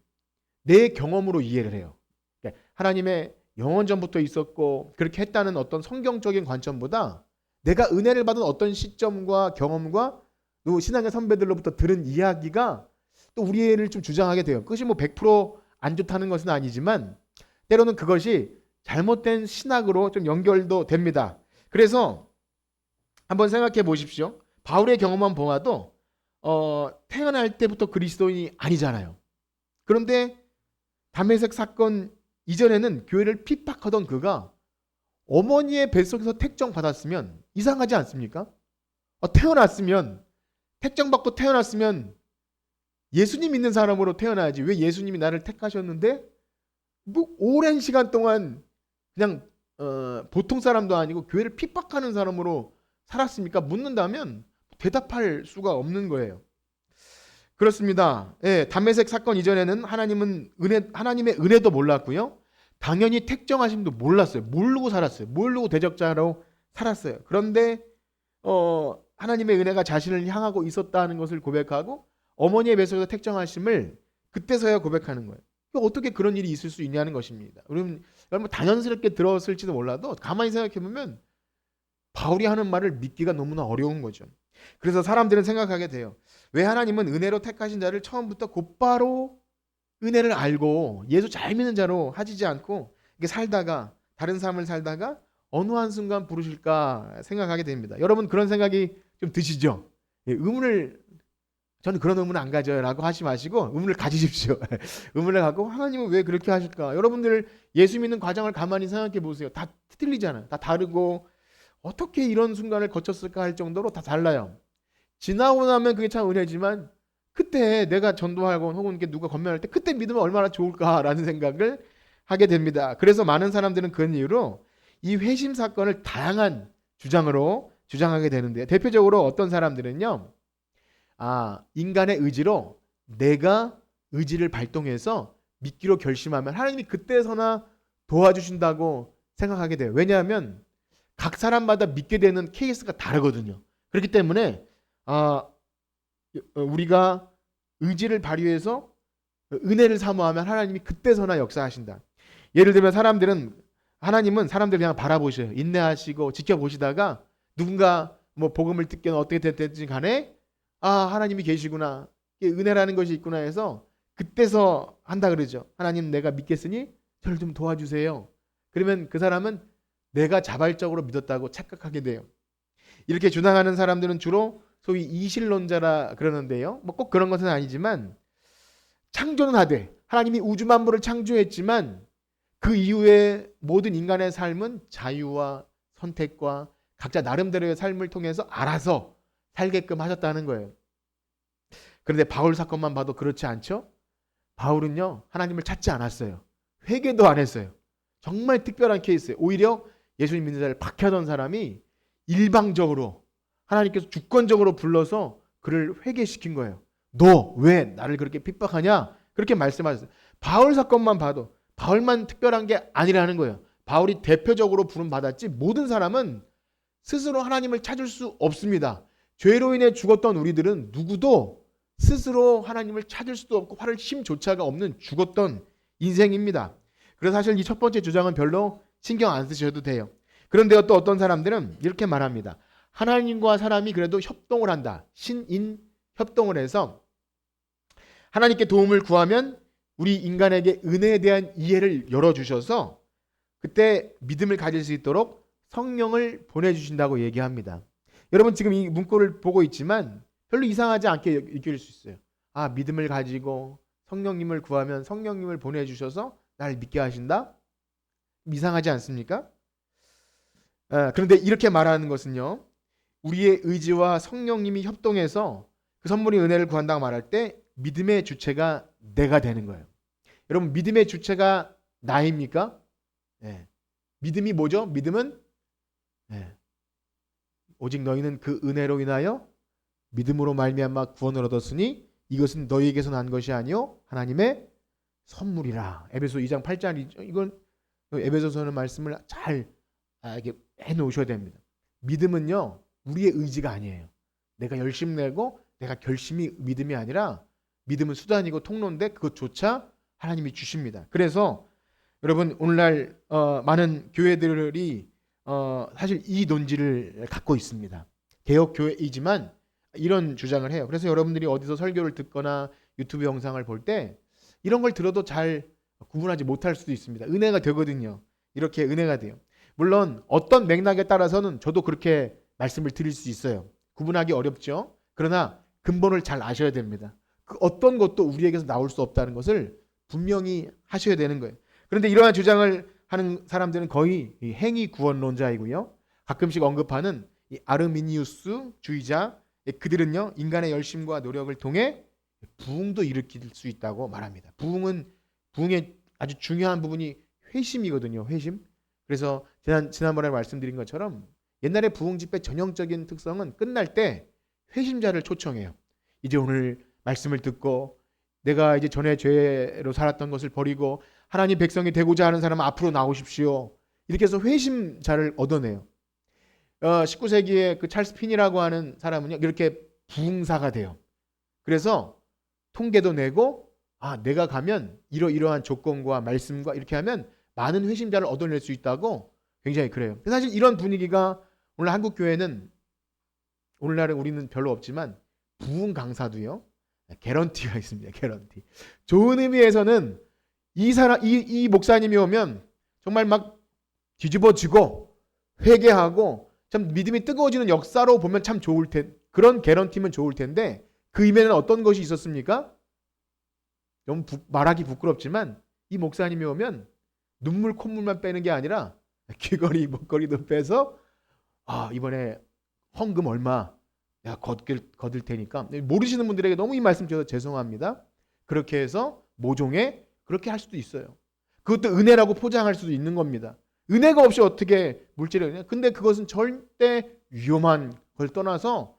내 경험으로 이해를 해요. 그러니까 하나님의 영원전부터 있었고 그렇게 했다는 어떤 성경적인 관점보다 내가 은혜를 받은 어떤 시점과 경험과 또 신앙의 선배들로부터 들은 이야기가 또 우리를 좀 주장하게 돼요. 그것이 뭐 100%안 좋다는 것은 아니지만 때로는 그것이 잘못된 신학으로 좀 연결도 됩니다. 그래서 한번 생각해 보십시오. 바울의 경험만 보아도 태어날 때부터 그리스도인이 아니잖아요. 그런데 다메섹 사건 이전에는 교회를 핍박하던 그가 어머니의 뱃속에서 택정받았으면 이상하지 않습니까? 태어났으면 택정받고 태어났으면 예수님 믿는 사람으로 태어나야지. 왜 예수님이 나를 택하셨는데 뭐 오랜 시간 동안 그냥 보통 사람도 아니고 교회를 핍박하는 사람으로 살았습니까? 묻는다면 대답할 수가 없는 거예요. 그렇습니다. 예, 담메색 사건 이전에는 하나님의 은혜도 몰랐고요. 당연히 택정하심도 몰랐어요. 모르고 살았어요. 모르고 대적자로 살았어요. 그런데 하나님의 은혜가 자신을 향하고 있었다는 것을 고백하고 어머니의 뱃속에서 택정하심을 그때서야 고백하는 거예요. 어떻게 그런 일이 있을 수 있냐는 것입니다. 여러분 당연스럽게 들었을지도 몰라도 가만히 생각해 보면 바울이 하는 말을 믿기가 너무나 어려운 거죠. 그래서 사람들은 생각하게 돼요. 왜 하나님은 은혜로 택하신 자를 처음부터 곧바로 은혜를 알고 예수 잘 믿는 자로 하시지 않고 이렇게 살다가 다른 삶을 살다가 어느 한순간 부르실까 생각하게 됩니다. 여러분 그런 생각이 좀 드시죠? 저는 그런 의문을 안 가져요 라고 하지 마시고 의문을 가지십시오. 의문을 갖고 하나님은 왜 그렇게 하실까? 여러분들 예수 믿는 과정을 가만히 생각해 보세요. 다 틀리잖아요. 다 다르고 어떻게 이런 순간을 거쳤을까 할 정도로 다 달라요. 지나고 나면 그게 참 은혜지만 그때 내가 전도하고 혹은 누가 건면할 때 그때 믿으면 얼마나 좋을까라는 생각을 하게 됩니다. 그래서 많은 사람들은 그런 이유로 이 회심 사건을 다양한 주장으로 주장하게 되는데요. 대표적으로 어떤 사람들은요. 인간의 의지로 내가 의지를 발동해서 믿기로 결심하면 하나님이 그때서나 도와주신다고 생각하게 돼요. 왜냐하면 각 사람마다 믿게 되는 케이스가 다르거든요. 그렇기 때문에 우리가 의지를 발휘해서 은혜를 사모하면 하나님이 그때서나 역사하신다. 예를 들면 하나님은 사람들 그냥 바라보셔요. 인내하시고 지켜보시다가 누군가 뭐 복음을 듣거나 어떻게 됐든지 간에 하나님이 계시구나. 은혜라는 것이 있구나 해서 그때서 한다 그러죠. 하나님 내가 믿겠으니 저를 좀 도와주세요. 그러면 그 사람은 내가 자발적으로 믿었다고 착각하게 돼요. 이렇게 주장하는 사람들은 주로 소위 이실론자라 그러는데요. 뭐 꼭 그런 것은 아니지만 창조는 하되 하나님이 우주 만물을 창조했지만 그 이후에 모든 인간의 삶은 자유와 선택과 각자 나름대로의 삶을 통해서 알아서 살게끔 하셨다는 거예요. 그런데 바울 사건만 봐도 그렇지 않죠? 바울은요 하나님을 찾지 않았어요. 회개도 안 했어요. 정말 특별한 케이스예요. 오히려 예수님 믿는 자를 박해하던 사람이 일방적으로 하나님께서 주권적으로 불러서 그를 회개시킨 거예요. 너 왜 나를 그렇게 핍박하냐? 그렇게 말씀하셨어요. 바울 사건만 봐도 바울만 특별한 게 아니라는 거예요. 바울이 대표적으로 부름받았지 모든 사람은 스스로 하나님을 찾을 수 없습니다. 죄로 인해 죽었던 우리들은 누구도 스스로 하나님을 찾을 수도 없고 활을 힘조차가 없는 죽었던 인생입니다. 그래서 사실 이 첫 번째 주장은 별로 신경 안 쓰셔도 돼요. 그런데 또 어떤 사람들은 이렇게 말합니다. 하나님과 사람이 그래도 협동을 한다. 신인 협동을 해서 하나님께 도움을 구하면 우리 인간에게 은혜에 대한 이해를 열어주셔서 그때 믿음을 가질 수 있도록 성령을 보내주신다고 얘기합니다. 여러분 지금 이 문구를 보고 있지만 별로 이상하지 않게 느낄 수 있어요. 믿음을 가지고 성령님을 구하면 성령님을 보내주셔서 날 믿게 하신다? 이상하지 않습니까? 그런데 이렇게 말하는 것은요. 우리의 의지와 성령님이 협동해서 그 선물의 은혜를 구한다고 말할 때 믿음의 주체가 내가 되는 거예요. 여러분 믿음의 주체가 나입니까? 네. 믿음이 뭐죠? 믿음은 오직 너희는 그 은혜로 인하여 믿음으로 말미암아 구원을 얻었으니 이것은 너희에게서 난 것이 아니요 하나님의 선물이라. 에베소 2장 8절이죠. 이건 에베소서는 말씀을 잘 이렇게 해놓으셔야 됩니다. 믿음은요 우리의 의지가 아니에요. 내가 열심 내고 내가 결심이 믿음이 아니라 믿음은 수단이고 통로인데 그것조차 하나님이 주십니다. 그래서 여러분 오늘날 많은 교회들이 사실 이 논지를 갖고 있습니다. 개혁교회이지만 이런 주장을 해요. 그래서 여러분들이 어디서 설교를 듣거나 유튜브 영상을 볼 때 이런 걸 들어도 잘 구분하지 못할 수도 있습니다. 은혜가 되거든요. 이렇게 은혜가 돼요. 물론 어떤 맥락에 따라서는 저도 그렇게 말씀을 드릴 수 있어요. 구분하기 어렵죠. 그러나 근본을 잘 아셔야 됩니다. 그 어떤 것도 우리에게서 나올 수 없다는 것을 분명히 하셔야 되는 거예요. 그런데 이러한 주장을 하는 사람들은 거의 행위 구원론자이고요. 가끔씩 언급하는 이 아르미니우스 주의자, 그들은요 인간의 열심과 노력을 통해 부흥도 일으킬 수 있다고 말합니다. 부흥의 아주 중요한 부분이 회심이거든요. 회심. 그래서 지난번에 말씀드린 것처럼 옛날에 부흥 집회 전형적인 특성은 끝날 때 회심자를 초청해요. 이제 오늘 말씀을 듣고 내가 이제 전에 죄로 살았던 것을 버리고 하나님 백성이 되고자 하는 사람은 앞으로 나오십시오. 이렇게 해서 회심자를 얻어내요. 19세기에 그 찰스 핀이라고 하는 사람은요 이렇게 부흥사가 돼요. 그래서 통계도 내고 내가 가면 이러한 조건과 말씀과 이렇게 하면 많은 회심자를 얻어낼 수 있다고 굉장히 그래요. 사실 이런 분위기가 오늘 한국 교회는 오늘날은 우리는 별로 없지만 부흥 강사도요 개런티가 있습니다. 개런티. 좋은 의미에서는 이 목사님이 오면 정말 막 뒤집어지고 회개하고 참 믿음이 뜨거워지는 역사로 보면 참 좋을 텐데 그런 개런티면 좋을 텐데 그 이면에는 어떤 것이 있었습니까? 너무 말하기 부끄럽지만 이 목사님이 오면 눈물 콧물만 빼는 게 아니라 귀걸이 목걸이도 빼서 이번에 헌금 얼마 내가 거둘 테니까 모르시는 분들에게 너무 이 말씀 드려서 죄송합니다. 그렇게 해서 모종에 그렇게 할 수도 있어요. 그것도 은혜라고 포장할 수도 있는 겁니다. 은혜가 없이 어떻게 물질을 하냐? 근데 그것은 절대 위험한 걸 떠나서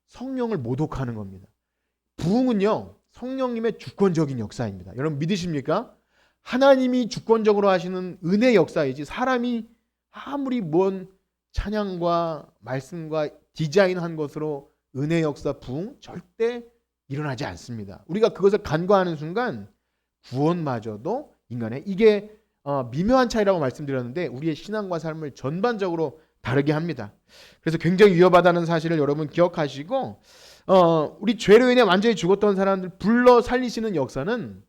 성령을 모독하는 겁니다. 부흥은요 성령님의 주권적인 역사입니다. 여러분 믿으십니까? 하나님이 주권적으로 하시는 은혜 역사이지 사람이 아무리 뭔 찬양과 말씀과 디자인한 것으로 은혜 역사 부흥 절대 일어나지 않습니다. 우리가 그것을 간과하는 순간 구원마저도 인간의 이게 미묘한 차이라고 말씀드렸는데 우리의 신앙과 삶을 전반적으로 다르게 합니다. 그래서 굉장히 위험하다는 사실을 여러분 기억하시고 우리 죄로 인해 완전히 죽었던 사람들 불러 살리시는 역사는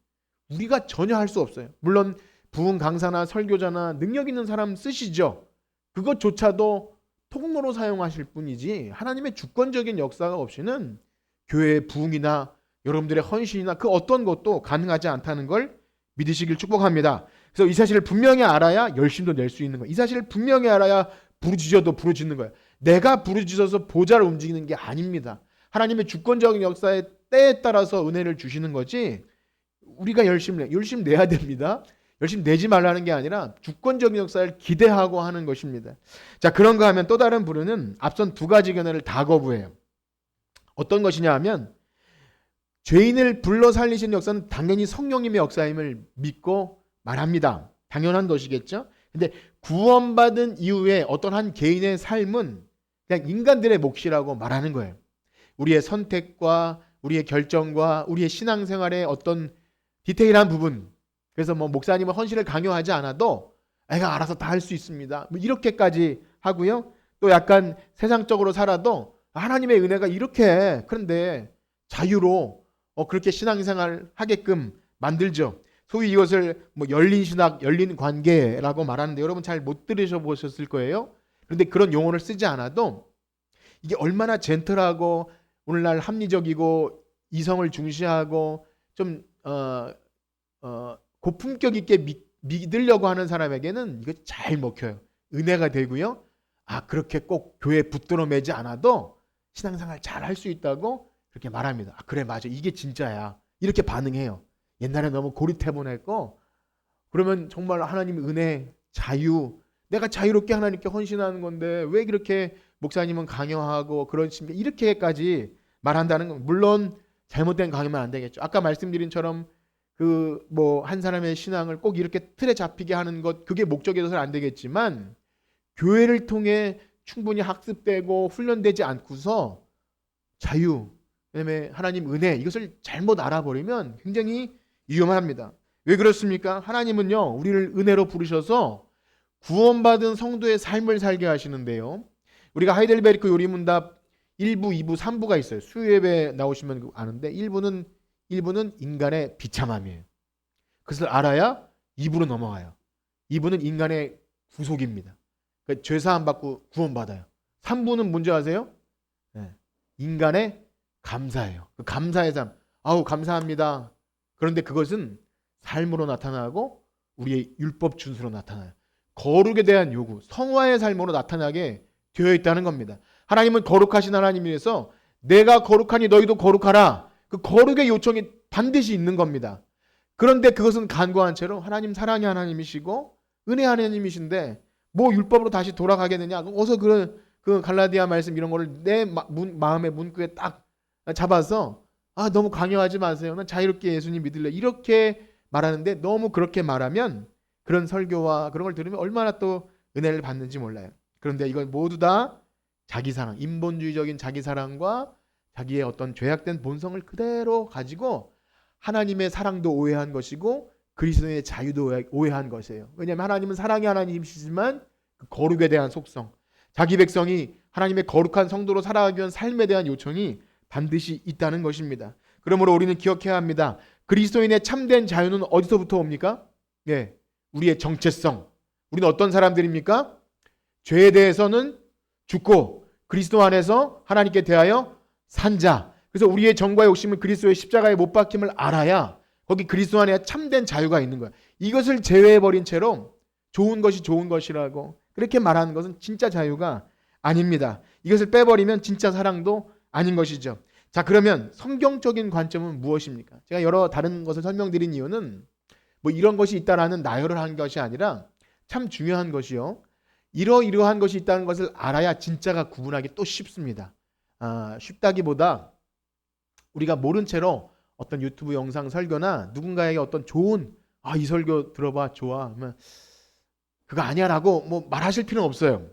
우리가 전혀 할 수 없어요. 물론 부흥 강사나 설교자나 능력 있는 사람 쓰시죠. 그것조차도 통로로 사용하실 뿐이지 하나님의 주권적인 역사가 없이는 교회의 부흥이나 여러분들의 헌신이나 그 어떤 것도 가능하지 않다는 걸 믿으시길 축복합니다. 그래서 이 사실을 분명히 알아야 열심도 낼 수 있는 거예요. 이 사실을 분명히 알아야 부르짖어도 부르짖는 거예요. 내가 부르짖어서 보좌를 움직이는 게 아닙니다. 하나님의 주권적인 역사의 때에 따라서 은혜를 주시는 거지 우리가 열심히 내야 됩니다. 열심히 내지 말라는 게 아니라 주권적인 역사를 기대하고 하는 것입니다. 자, 그런가 하면 또 다른 부류는 앞선 두 가지 견해를 다 거부해요. 어떤 것이냐 하면 죄인을 불러 살리시는 역사는 당연히 성령님의 역사임을 믿고 말합니다. 당연한 것이겠죠. 근데 구원받은 이후에 어떤 한 개인의 삶은 그냥 인간들의 몫이라고 말하는 거예요. 우리의 선택과 우리의 결정과 우리의 신앙생활의 어떤 디테일한 부분. 그래서 목사님은 헌신을 강요하지 않아도 애가 알아서 다 할 수 있습니다. 이렇게까지 하고요. 또 약간 세상적으로 살아도 하나님의 은혜가 이렇게 그런데 자유로 그렇게 신앙생활 하게끔 만들죠. 소위 이것을 열린 신학, 열린 관계라고 말하는데 여러분 잘 못 들으셔보셨을 거예요. 그런데 그런 용어를 쓰지 않아도 이게 얼마나 젠틀하고 오늘날 합리적이고 이성을 중시하고 좀 고품격 있게 믿으려고 하는 사람에게는 이거 잘 먹혀요. 은혜가 되고요. 그렇게 꼭 교회에 붙들어 매지 않아도 신앙생활 잘 할 수 있다고 그렇게 말합니다. 그래 맞아 이게 진짜야. 이렇게 반응해요. 옛날에 너무 고리태분했고 그러면 정말 하나님의 은혜, 자유 내가 자유롭게 하나님께 헌신하는 건데 왜 그렇게 목사님은 강요하고 그런 식의 이렇게까지 말한다는 건 물론 잘못된 강요면 안 되겠죠. 아까 말씀드린처럼 그 뭐 한 사람의 신앙을 꼭 이렇게 틀에 잡히게 하는 것 그게 목적이어서는 안 되겠지만 교회를 통해 충분히 학습되고 훈련되지 않고서 자유, 그다음에 하나님 은혜 이것을 잘못 알아버리면 굉장히 위험합니다. 왜 그렇습니까? 하나님은요 우리를 은혜로 부르셔서 구원받은 성도의 삶을 살게 하시는데요. 우리가 하이델베르크 요리문답 1부, 2부, 3부가 있어요. 수요예배 나오시면 아는데 1부는 인간의 비참함이에요. 그것을 알아야 2부로 넘어가요. 2부는 인간의 구속입니다. 그러니까 죄사함 받고 구원받아요. 3부는 뭔지 아세요? 네. 인간의 감사예요. 그 감사의 삶. 아우 감사합니다. 그런데 그것은 삶으로 나타나고 우리의 율법 준수로 나타나요. 거룩에 대한 요구, 성화의 삶으로 나타나게 되어 있다는 겁니다. 하나님은 거룩하신 하나님이라서 내가 거룩하니 너희도 거룩하라. 그 거룩의 요청이 반드시 있는 겁니다. 그런데 그것은 간과한 채로 하나님 사랑의 하나님이시고 은혜 하나님이신데 뭐 율법으로 다시 돌아가겠느냐. 어서 그 갈라디아 말씀 이런 거를 내 마음의 문구에 딱 잡아서 너무 강요하지 마세요. 난 자유롭게 예수님 믿을래. 이렇게 말하는데 너무 그렇게 말하면 그런 설교와 그런 걸 들으면 얼마나 또 은혜를 받는지 몰라요. 그런데 이건 모두 다 자기사랑, 인본주의적인 자기사랑과 자기의 어떤 죄악된 본성을 그대로 가지고 하나님의 사랑도 오해한 것이고 그리스도의 자유도 오해한 것이에요. 왜냐하면 하나님은 사랑의 하나님이시지만 그 거룩에 대한 속성, 자기 백성이 하나님의 거룩한 성도로 살아가기 위한 삶에 대한 요청이 반드시 있다는 것입니다. 그러므로 우리는 기억해야 합니다. 그리스도인의 참된 자유는 어디서부터 옵니까? 예, 우리의 정체성. 우리는 어떤 사람들입니까? 죄에 대해서는 죽고 그리스도 안에서 하나님께 대하여 산 자. 그래서 우리의 정과 욕심은 그리스도의 십자가에 못 박힘을 알아야 거기 그리스도 안에 참된 자유가 있는 거야. 이것을 제외해버린 채로 좋은 것이 좋은 것이라고 그렇게 말하는 것은 진짜 자유가 아닙니다. 이것을 빼버리면 진짜 사랑도 아닌 것이죠. 자, 그러면 성경적인 관점은 무엇입니까? 제가 여러 다른 것을 설명드린 이유는 뭐 이런 것이 있다라는 나열을 한 것이 아니라 참 중요한 것이요. 이러한 것이 있다는 것을 알아야 진짜가 구분하기 또 쉽습니다. 쉽다기보다 우리가 모른 채로 어떤 유튜브 영상 설교나 누군가에게 어떤 좋은 이 설교 들어봐 좋아 하면 그거 아니야 라고 뭐 말하실 필요는 없어요.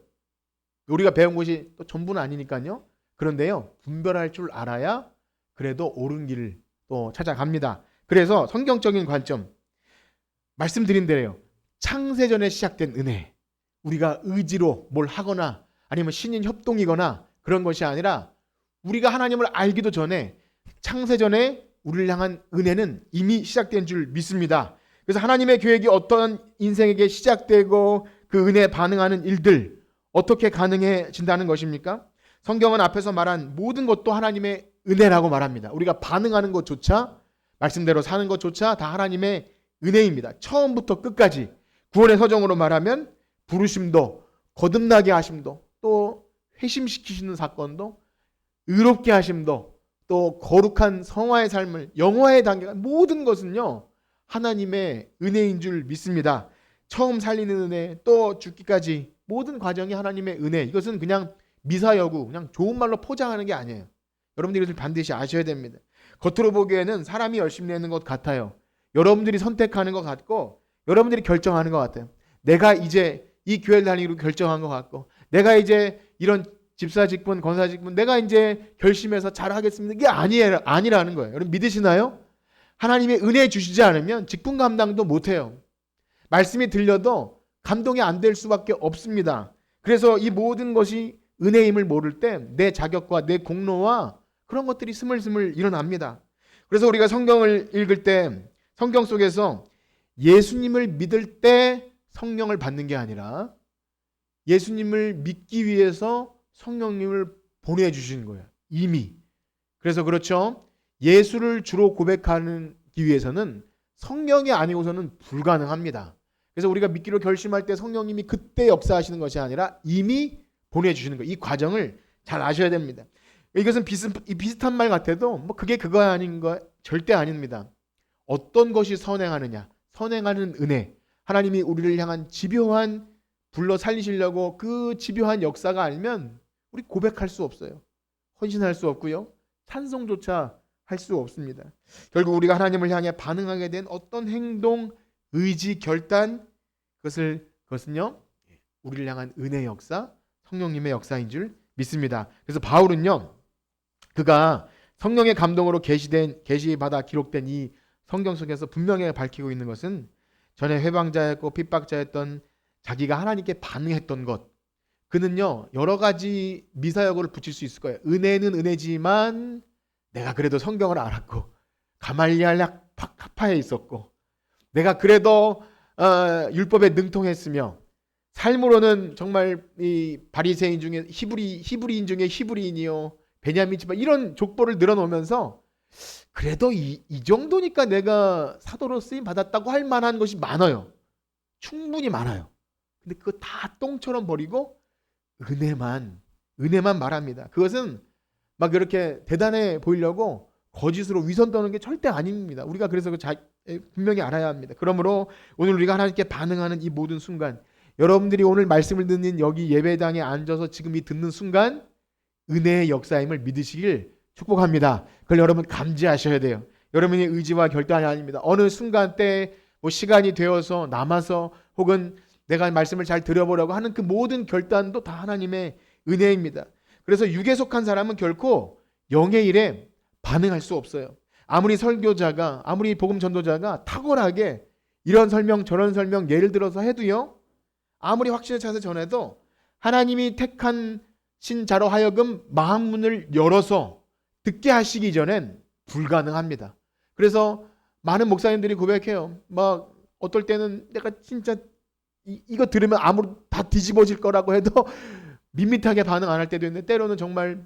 우리가 배운 것이 또 전부는 아니니까요. 그런데요 분별할 줄 알아야 그래도 옳은 길을 또 찾아갑니다. 그래서 성경적인 관점 말씀드린 대로요. 창세전에 시작된 은혜, 우리가 의지로 뭘 하거나 아니면 신인 협동이거나 그런 것이 아니라 우리가 하나님을 알기도 전에 창세전에 우리를 향한 은혜는 이미 시작된 줄 믿습니다. 그래서 하나님의 계획이 어떤 인생에게 시작되고 그 은혜에 반응하는 일들 어떻게 가능해진다는 것입니까? 성경은 앞에서 말한 모든 것도 하나님의 은혜라고 말합니다. 우리가 반응하는 것조차 말씀대로 사는 것조차 다 하나님의 은혜입니다. 처음부터 끝까지 구원의 서정으로 말하면 부르심도 거듭나게 하심도 또 회심시키시는 사건도 의롭게 하심도 또 거룩한 성화의 삶을 영화의 단계가 모든 것은요 하나님의 은혜인 줄 믿습니다. 처음 살리는 은혜 또 죽기까지 모든 과정이 하나님의 은혜. 이것은 그냥 미사여구 그냥 좋은 말로 포장하는 게 아니에요. 여러분들이 이것을 반드시 아셔야 됩니다. 겉으로 보기에는 사람이 열심히 내는 것 같아요. 여러분들이 선택하는 것 같고 여러분들이 결정하는 것 같아요. 내가 이제 이 교회를 다니기로 결정한 것 같고 내가 이제 이런 집사 직분, 권사 직분 내가 이제 결심해서 잘하겠습니다. 이게 아니라는 거예요. 여러분 믿으시나요? 하나님의 은혜 주시지 않으면 직분 감당도 못해요. 말씀이 들려도 감동이 안 될 수밖에 없습니다. 그래서 이 모든 것이 은혜임을 모를 때 내 자격과 내 공로와 그런 것들이 스물스물 일어납니다. 그래서 우리가 성경을 읽을 때 성경 속에서 예수님을 믿을 때 성령을 받는 게 아니라 예수님을 믿기 위해서 성령님을 보내주신 거예요. 이미. 그래서 그렇죠. 예수를 주로 고백하기 위해서는 성령이 아니고서는 불가능합니다. 그래서 우리가 믿기로 결심할 때 성령님이 그때 역사하시는 것이 아니라 이미 보내주시는 거예요. 이 과정을 잘 아셔야 됩니다. 이것은 비슷한 말 같아도 뭐 그게 그거 아닌 거 절대 아닙니다. 어떤 것이 선행하느냐, 선행하는 은혜, 하나님이 우리를 향한 집요한 불러 살리시려고 그 집요한 역사가 아니면 우리 고백할 수 없어요. 헌신할 수 없고요. 찬송조차 할 수 없습니다. 결국 우리가 하나님을 향해 반응하게 된 어떤 행동, 의지, 결단, 그것은요 우리를 향한 은혜의 역사, 성령님의 역사인 줄 믿습니다. 그래서 바울은요 그가 성령의 감동으로 계시받아 기록된 이 성경 속에서 분명히 밝히고 있는 것은 전에 회방자였고 핍박자였던 자기가 하나님께 반응했던 것, 그는요 여러 가지 미사여구를 붙일 수 있을 거예요. 은혜는 은혜지만 내가 그래도 성경을 알았고 가말리알 학파에 있었고 내가 그래도 율법에 능통했으며 삶으로는 정말 이 바리새인 중에 히브리인 중에 히브리인이요 베냐민 집안 이런 족보를 늘어놓으면서 그래도 이 정도니까 내가 사도로 쓰임 받았다고 할 만한 것이 많아요. 충분히 많아요. 근데 그거 다 똥처럼 버리고 은혜만 말합니다. 그것은 막 이렇게 대단해 보이려고 거짓으로 위선 떠는 게 절대 아닙니다. 우리가 그래서 분명히 알아야 합니다. 그러므로 오늘 우리가 하나님께 반응하는 이 모든 순간, 여러분들이 오늘 말씀을 듣는 여기 예배당에 앉아서 지금 이 듣는 순간 은혜의 역사임을 믿으시길 축복합니다. 그걸 여러분 감지하셔야 돼요. 여러분의 의지와 결단이 아닙니다. 어느 순간 때 뭐 시간이 되어서 남아서 혹은 내가 말씀을 잘 들어보려고 하는 그 모든 결단도 다 하나님의 은혜입니다. 그래서 육에 속한 사람은 결코 영의 일에 반응할 수 없어요. 아무리 설교자가, 아무리 복음 전도자가 탁월하게 이런 설명 저런 설명 예를 들어서 해도요, 아무리 확신에 차서 전해도 하나님이 택한 신자로 하여금 마음 문을 열어서 듣게 하시기 전엔 불가능합니다. 그래서 많은 목사님들이 고백해요. 막 어떨 때는 내가 진짜 이거 들으면 아무리 다 뒤집어질 거라고 해도 밋밋하게 반응 안 할 때도 있는데, 때로는 정말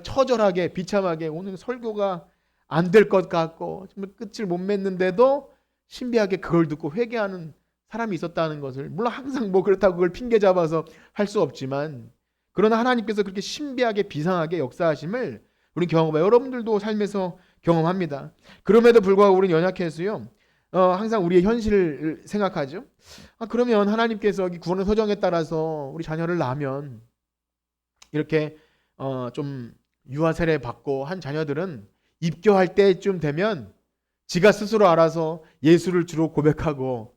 처절하게 비참하게 오늘 설교가 안 될 것 같고 정말 끝을 못 맺는데도 신비하게 그걸 듣고 회개하는 사람이 있었다는 것을, 물론 항상 뭐 그렇다고 그걸 핑계 잡아서 할 수 없지만, 그러나 하나님께서 그렇게 신비하게 비상하게 역사하심을 우리 경험해요. 여러분들도 삶에서 경험합니다. 그럼에도 불구하고 우리는 연약해서요, 항상 우리의 현실을 생각하죠. 그러면 하나님께서 구원의 소정에 따라서 우리 자녀를 낳으면 이렇게 좀 유아 세례 받고 한 자녀들은 입교할 때쯤 되면 지가 스스로 알아서 예수를 주로 고백하고,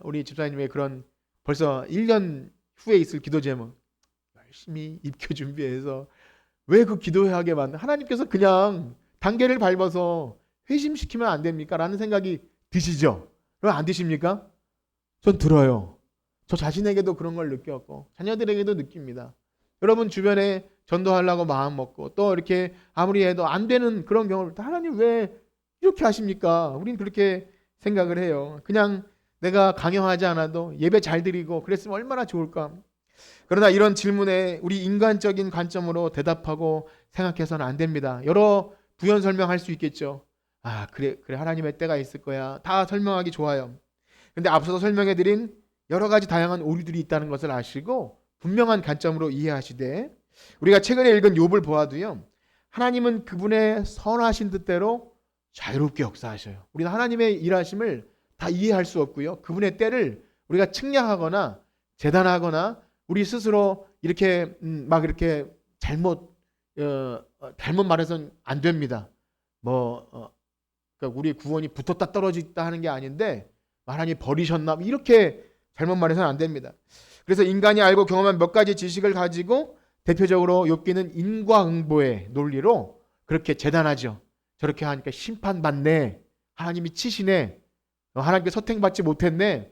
우리 집사님의 그런 벌써 1년 후에 있을 기도 제목, 열심히 입교 준비해서 왜 그 기도하게 만든, 하나님께서 그냥 단계를 밟아서 회심시키면 안 됩니까? 라는 생각이 드시죠? 왜 안 드십니까? 전 들어요. 저 자신에게도 그런 걸 느꼈고 자녀들에게도 느낍니다. 여러분 주변에 전도하려고 마음 먹고 또 이렇게 아무리 해도 안 되는 그런 경험을, 하나님 왜 이렇게 하십니까? 우린 그렇게 생각을 해요. 그냥 내가 강요하지 않아도 예배 잘 드리고 그랬으면 얼마나 좋을까. 그러나 이런 질문에 우리 인간적인 관점으로 대답하고 생각해서는 안 됩니다. 여러 부연 설명할 수 있겠죠. 그래 하나님의 때가 있을 거야. 다 설명하기 좋아요. 근데 앞서서 설명해드린 여러 가지 다양한 오류들이 있다는 것을 아시고 분명한 관점으로 이해하시되, 우리가 최근에 읽은 욥을 보아도요, 하나님은 그분의 선하신 뜻대로 자유롭게 역사하셔요. 우리는 하나님의 일하심을 다 이해할 수 없고요, 그분의 때를 우리가 측량하거나 재단하거나 우리 스스로 이렇게 막 이렇게 잘못 말해서는 안 됩니다. 그러니까 우리 구원이 붙었다 떨어졌다 하는 게 아닌데 하나님 버리셨나 이렇게 잘못 말해서는 안 됩니다. 그래서 인간이 알고 경험한 몇 가지 지식을 가지고 대표적으로 욥기는 인과응보의 논리로 그렇게 재단하죠. 저렇게 하니까 심판받네, 하나님이 치시네, 하나님께 선택받지 못했네.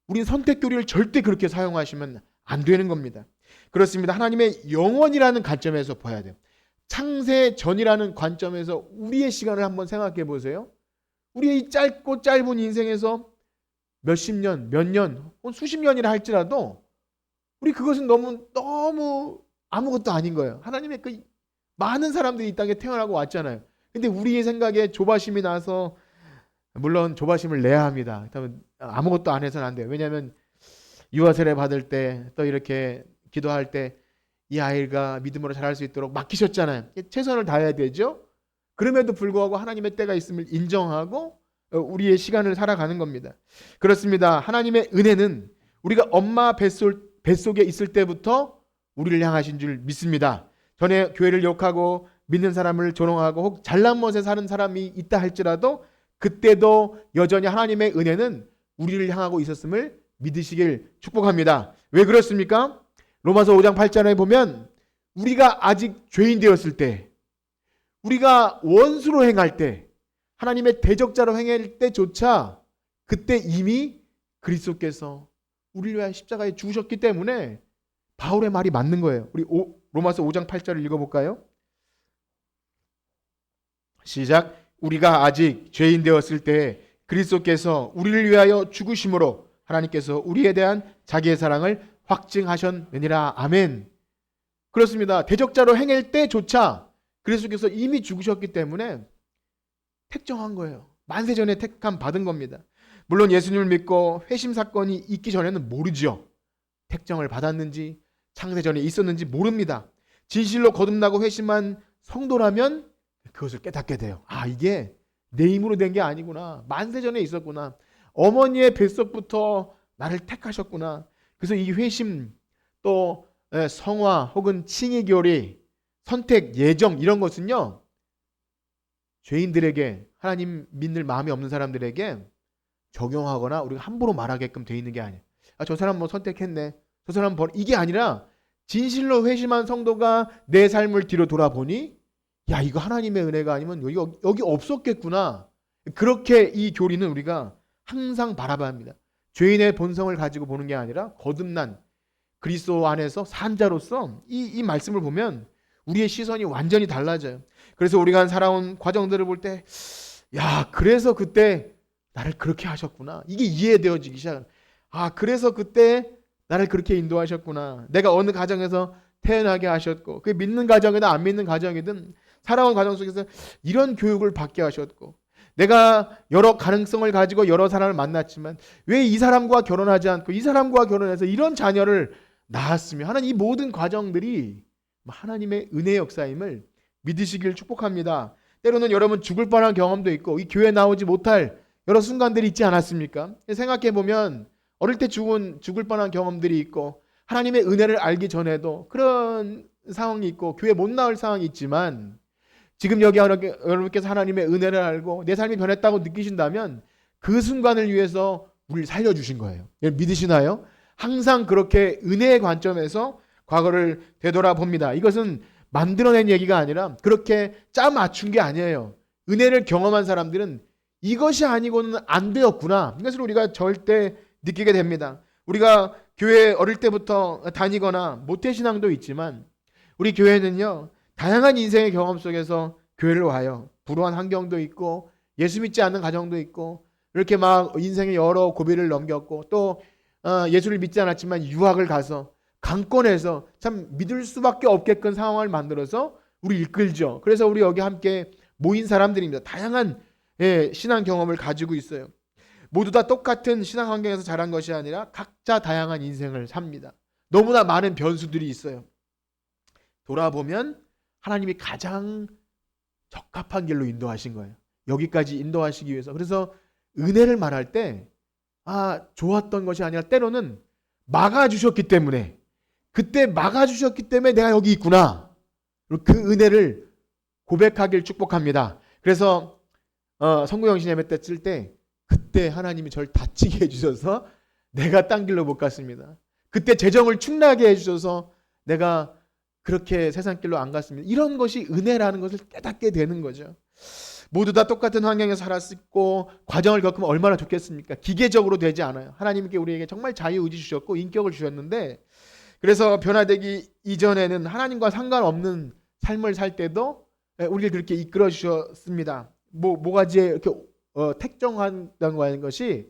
우린 선택 교리를 절대 그렇게 사용하시면 안 되는 겁니다. 그렇습니다. 하나님의 영원이라는 관점에서 봐야 돼요. 창세 전이라는 관점에서 우리의 시간을 한번 생각해 보세요. 우리의 이 짧고 짧은 인생에서 몇십 년, 몇 년, 수십 년이라 할지라도 우리 그것은 너무 아무것도 아닌 거예요. 하나님의 그 많은 사람들이 이 땅에 태어나고 왔잖아요. 근데 우리의 생각에 조바심이 나서, 물론 조바심을 내야 합니다. 아무것도 안 해서는 안 돼요. 왜냐하면 유아 세례 받을 때 또 이렇게 기도할 때 이 아이가 믿음으로 자랄 수 있도록 맡기셨잖아요. 최선을 다해야 되죠. 그럼에도 불구하고 하나님의 때가 있음을 인정하고 우리의 시간을 살아가는 겁니다. 그렇습니다. 하나님의 은혜는 우리가 엄마 뱃속에 있을 때부터 우리를 향하신 줄 믿습니다. 전에 교회를 욕하고 믿는 사람을 조롱하고 혹 잘난 멋에 사는 사람이 있다 할지라도 그때도 여전히 하나님의 은혜는 우리를 향하고 있었음을 믿으시길 축복합니다. 왜 그렇습니까? 로마서 5장 8절에 보면 우리가 아직 죄인 되었을 때, 우리가 원수로 행할 때, 하나님의 대적자로 행할 때조차 그때 이미 그리스도께서 우리를 위하여 십자가에 죽으셨기 때문에 바울의 말이 맞는 거예요. 우리 로마서 5장 8절을 읽어볼까요? 시작. 우리가 아직 죄인 되었을 때 그리스도께서 우리를 위하여 죽으심으로 하나님께서 우리에 대한 자기의 사랑을 확증하셨느니라. 아멘. 그렇습니다. 대적자로 행할 때조차 그리스도께서 이미 죽으셨기 때문에 택정한 거예요. 만세전에 택함 받은 겁니다. 물론 예수님을 믿고 회심 사건이 있기 전에는 모르죠. 택정을 받았는지 창세전에 있었는지 모릅니다. 진실로 거듭나고 회심한 성도라면 그것을 깨닫게 돼요. 아, 이게 내 힘으로 된 게 아니구나. 만세전에 있었구나. 어머니의 뱃속부터 나를 택하셨구나. 그래서 이 회심 또 성화 혹은 칭의 교리, 선택, 예정 이런 것은요, 죄인들에게, 하나님 믿는 마음이 없는 사람들에게 적용하거나 우리가 함부로 말하게끔 돼 있는 게 아니에요. 아, 저 사람 뭐 선택했네, 저 사람 이게 아니라 진실로 회심한 성도가 내 삶을 뒤로 돌아보니 야, 이거 하나님의 은혜가 아니면 여기 없었겠구나. 그렇게 이 교리는 우리가 항상 바라봐야 합니다. 죄인의 본성을 가지고 보는 게 아니라 거듭난 그리스도 안에서 산 자로서 이 말씀을 보면 우리의 시선이 완전히 달라져요. 그래서 우리가 살아온 과정들을 볼 때 야, 그래서 그때 나를 그렇게 하셨구나. 이게 이해되어지기 시작해요. 아, 그래서 그때 나를 그렇게 인도하셨구나. 내가 어느 가정에서 태어나게 하셨고, 그 믿는 가정이든 안 믿는 가정이든 살아온 과정 속에서 이런 교육을 받게 하셨고, 내가 여러 가능성을 가지고 여러 사람을 만났지만 왜 이 사람과 결혼하지 않고 이 사람과 결혼해서 이런 자녀를 낳았으며 하는 이 모든 과정들이 하나님의 은혜 역사임을 믿으시길 축복합니다. 때로는 여러분 죽을 뻔한 경험도 있고 이 교회 나오지 못할 여러 순간들이 있지 않았습니까? 생각해보면 어릴 때 죽을 뻔한 경험들이 있고 하나님의 은혜를 알기 전에도 그런 상황이 있고 교회 못 나올 상황이 있지만 지금 여기 여러분께서 하나님의 은혜를 알고 내 삶이 변했다고 느끼신다면 그 순간을 위해서 우리를 살려주신 거예요. 믿으시나요? 항상 그렇게 은혜의 관점에서 과거를 되돌아봅니다. 이것은 만들어낸 얘기가 아니라 그렇게 짜 맞춘 게 아니에요. 은혜를 경험한 사람들은 이것이 아니고는 안 되었구나. 이것을 우리가 절대 느끼게 됩니다. 우리가 교회 어릴 때부터 다니거나 모태신앙도 있지만 우리 교회는요, 다양한 인생의 경험 속에서 교회를 와요. 불우한 환경도 있고 예수 믿지 않는 가정도 있고 이렇게 막 인생의 여러 고비를 넘겼고 또 예수를 믿지 않았지만 유학을 가서 강권해서 참 믿을 수밖에 없게끔 상황을 만들어서 우리 이끌죠. 그래서 우리 여기 함께 모인 사람들입니다. 다양한 신앙 경험을 가지고 있어요. 모두 다 똑같은 신앙 환경에서 자란 것이 아니라 각자 다양한 인생을 삽니다. 너무나 많은 변수들이 있어요. 돌아보면 하나님이 가장 적합한 길로 인도하신 거예요. 여기까지 인도하시기 위해서. 그래서 은혜를 말할 때 좋았던 것이 아니라 때로는 막아주셨기 때문에, 그때 막아주셨기 때문에 내가 여기 있구나. 그 은혜를 고백하길 축복합니다. 그래서 성구영신 예배 때 쓸 때 그때 하나님이 저를 다치게 해주셔서 내가 딴 길로 못 갔습니다. 그때 재정을 충나게 해주셔서 내가 그렇게 세상 길로 안 갔습니다. 이런 것이 은혜라는 것을 깨닫게 되는 거죠. 모두 다 똑같은 환경에서 살았고 과정을 겪으면 얼마나 좋겠습니까? 기계적으로 되지 않아요. 하나님께 우리에게 정말 자유의지 주셨고 인격을 주셨는데, 그래서 변화되기 이전에는 하나님과 상관없는 삶을 살 때도 우리를 그렇게 이끌어 주셨습니다. 뭐가지에 이렇게 택정한다는 것이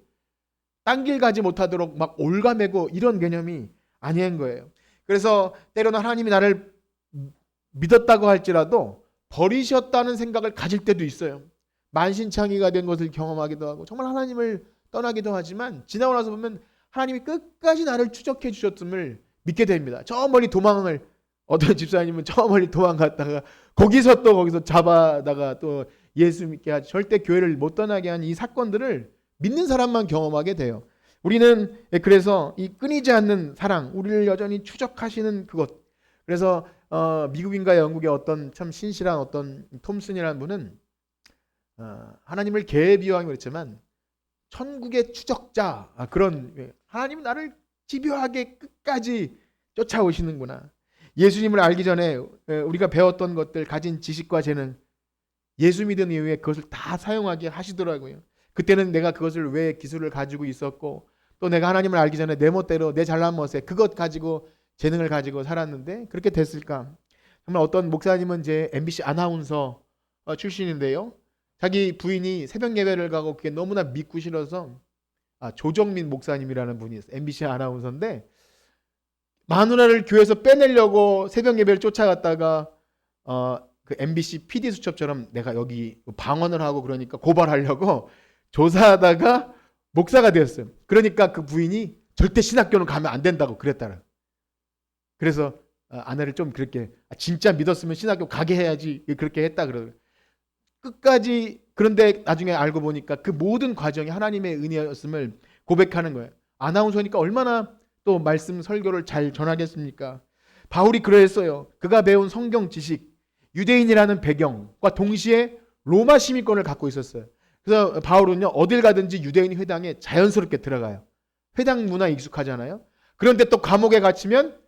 딴 길 가지 못하도록 막 올가매고 이런 개념이 아닌 거예요. 그래서 때로는 하나님이 나를 믿었다고 할지라도 버리셨다는 생각을 가질 때도 있어요. 만신창이가 된 것을 경험하기도 하고 정말 하나님을 떠나기도 하지만 지나고 나서 보면 하나님이 끝까지 나를 추적해 주셨음을 믿게 됩니다. 저 멀리 도망을, 어떤 집사님은 저 멀리 도망갔다가 거기서 잡아다가 또 예수 믿게 하지, 절대 교회를 못 떠나게 한 이 사건들을 믿는 사람만 경험하게 돼요. 우리는 그래서 이 끊이지 않는 사랑, 우리를 여전히 추적하시는 그것. 그래서 미국인가 영국의 어떤 참 신실한 어떤 톰슨이라는 분은 하나님을 개에 비유하기 그랬지만 천국의 추적자, 그런, 하나님은 나를 집요하게 끝까지 쫓아오시는구나. 예수님을 알기 전에 우리가 배웠던 것들, 가진 지식과 재능, 예수 믿은 이후에 그것을 다 사용하게 하시더라고요. 그때는 내가 그것을 왜 기술을 가지고 있었고, 또 내가 하나님을 알기 전에 내 멋대로 내 잘난 멋에 그것 가지고 재능을 가지고 살았는데 그렇게 됐을까? 정말 어떤 목사님은 제 MBC 아나운서 출신인데요. 자기 부인이 새벽 예배를 가고 그게 너무나 믿고 싫어서, 조정민 목사님이라는 분이 있어요. MBC 아나운서인데 마누라를 교회에서 빼내려고 새벽 예배를 쫓아갔다가 그 MBC PD 수첩처럼 내가 여기 방언을 하고 그러니까 고발하려고 조사하다가 목사가 되었어요. 그러니까 그 부인이 절대 신학교는 가면 안 된다고 그랬다라. 그래서 아내를 좀 그렇게 진짜 믿었으면 신학교 가게 해야지 그렇게 했다 그러더라고요. 끝까지. 그런데 나중에 알고 보니까 그 모든 과정이 하나님의 은혜였음을 고백하는 거예요. 아나운서니까 얼마나 또 말씀 설교를 잘 전하겠습니까? 바울이 그랬어요. 그가 배운 성경 지식, 유대인이라는 배경과 동시에 로마 시민권을 갖고 있었어요. 그래서 바울은요, 어딜 가든지 유대인 회당에 자연스럽게 들어가요. 회당 문화 익숙하잖아요. 그런데 또 감옥에 갇히면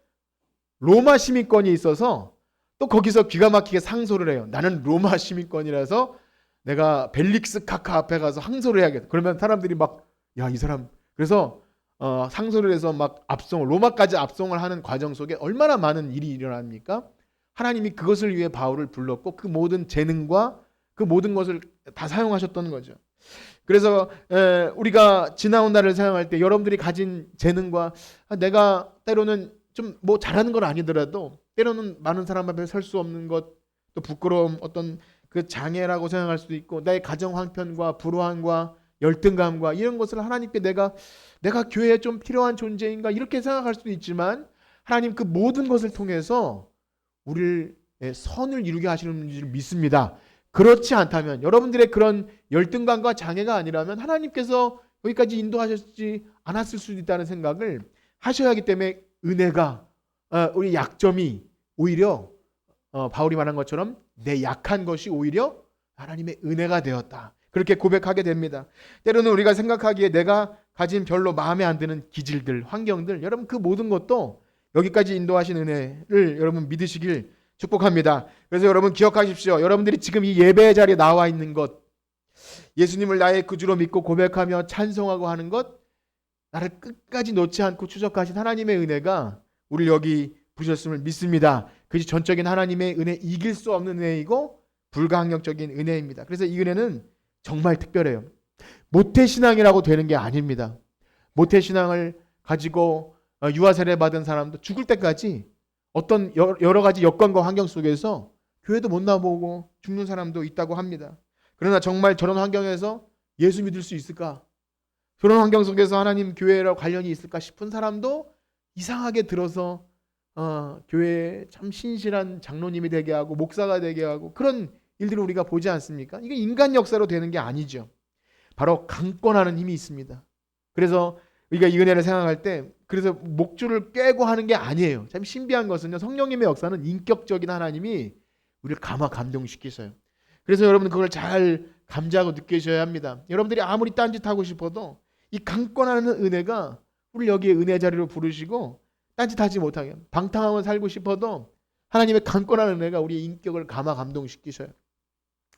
로마 시민권이 있어서 또 거기서 기가 막히게 상소를 해요. 나는 로마 시민권이라서 내가 벨릭스 카카 앞에 가서 항소를 해야겠다. 그러면 사람들이 막, 야, 이 사람. 그래서 상소를 해서 막 로마까지 압송을 하는 과정 속에 얼마나 많은 일이 일어납니까? 하나님이 그것을 위해 바울을 불렀고 그 모든 재능과 그 모든 것을 다 사용하셨던 거죠. 그래서 우리가 지나온 날을 생각할 때 여러분들이 가진 재능과, 내가 때로는 좀 뭐 잘하는 건 아니더라도 때로는 많은 사람 앞에 설 수 없는 것, 또 부끄러움, 어떤 그 장애라고 생각할 수도 있고, 나의 가정 형편과 불우함과 열등감과 이런 것을 하나님께 내가 교회에 좀 필요한 존재인가 이렇게 생각할 수도 있지만, 하나님 그 모든 것을 통해서 우리를 선을 이루게 하시는 줄 믿습니다. 그렇지 않다면, 여러분들의 그런 열등감과 장애가 아니라면 하나님께서 여기까지 인도하셨지 않았을 수도 있다는 생각을 하셔야 하기 때문에, 은혜가, 우리 약점이 오히려 바울이 말한 것처럼 내 약한 것이 오히려 하나님의 은혜가 되었다. 그렇게 고백하게 됩니다. 때로는 우리가 생각하기에 내가 가진 별로 마음에 안 드는 기질들, 환경들, 여러분 그 모든 것도 여기까지 인도하신 은혜를 여러분 믿으시길 축복합니다. 그래서 여러분 기억하십시오. 여러분들이 지금 이 예배 자리에 나와 있는 것, 예수님을 나의 구주로 믿고 고백하며 찬송하고 하는 것, 나를 끝까지 놓지 않고 추적하신 하나님의 은혜가 우리를 여기 부르셨음을 믿습니다. 그것이 전적인 하나님의 은혜, 이길 수 없는 은혜이고 불가항력적인 은혜입니다. 그래서 이 은혜는 정말 특별해요. 모태신앙이라고 되는 게 아닙니다. 모태신앙을 가지고 유아세례 받은 사람도 죽을 때까지 어떤 여러 가지 여건과 환경 속에서 교회도 못 나보고 죽는 사람도 있다고 합니다. 그러나 정말 저런 환경에서 예수 믿을 수 있을까? 그런 환경 속에서 하나님 교회랑 관련이 있을까 싶은 사람도 이상하게 들어서 교회에 참 신실한 장로님이 되게 하고 목사가 되게 하고, 그런 일들을 우리가 보지 않습니까? 이게 인간 역사로 되는 게 아니죠. 바로 강권하는 힘이 있습니다. 그래서 우리가 이 은혜를 생각할 때, 그래서 목줄을 꿰고 하는 게 아니에요. 참 신비한 것은요, 성령님의 역사는 인격적인 하나님이 우리를 감동시키셔요. 그래서 여러분 그걸 잘 감지하고 느끼셔야 합니다. 여러분들이 아무리 딴짓하고 싶어도 이 강권하는 은혜가 우리를 여기에 은혜 자리로 부르시고, 딴짓하지 못하게, 방탕하고 살고 싶어도 하나님의 강권한 은혜가 우리의 인격을 감동시키셔요.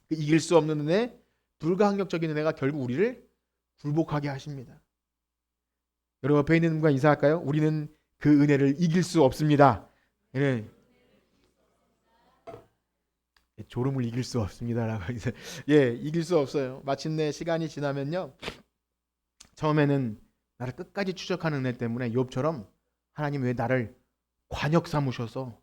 그 이길 수 없는 은혜, 불가항력적인 은혜가 결국 우리를 굴복하게 하십니다. 여러분 옆에 있는 분과 인사할까요? 우리는 그 은혜를 이길 수 없습니다. 네. 졸음을 이길 수 없습니다라고. 이길 수 없어요. 마침내 시간이 지나면요, 처음에는 나를 끝까지 추적하는 은혜 때문에 욥처럼 하나님 왜 나를 관역 삼으셔서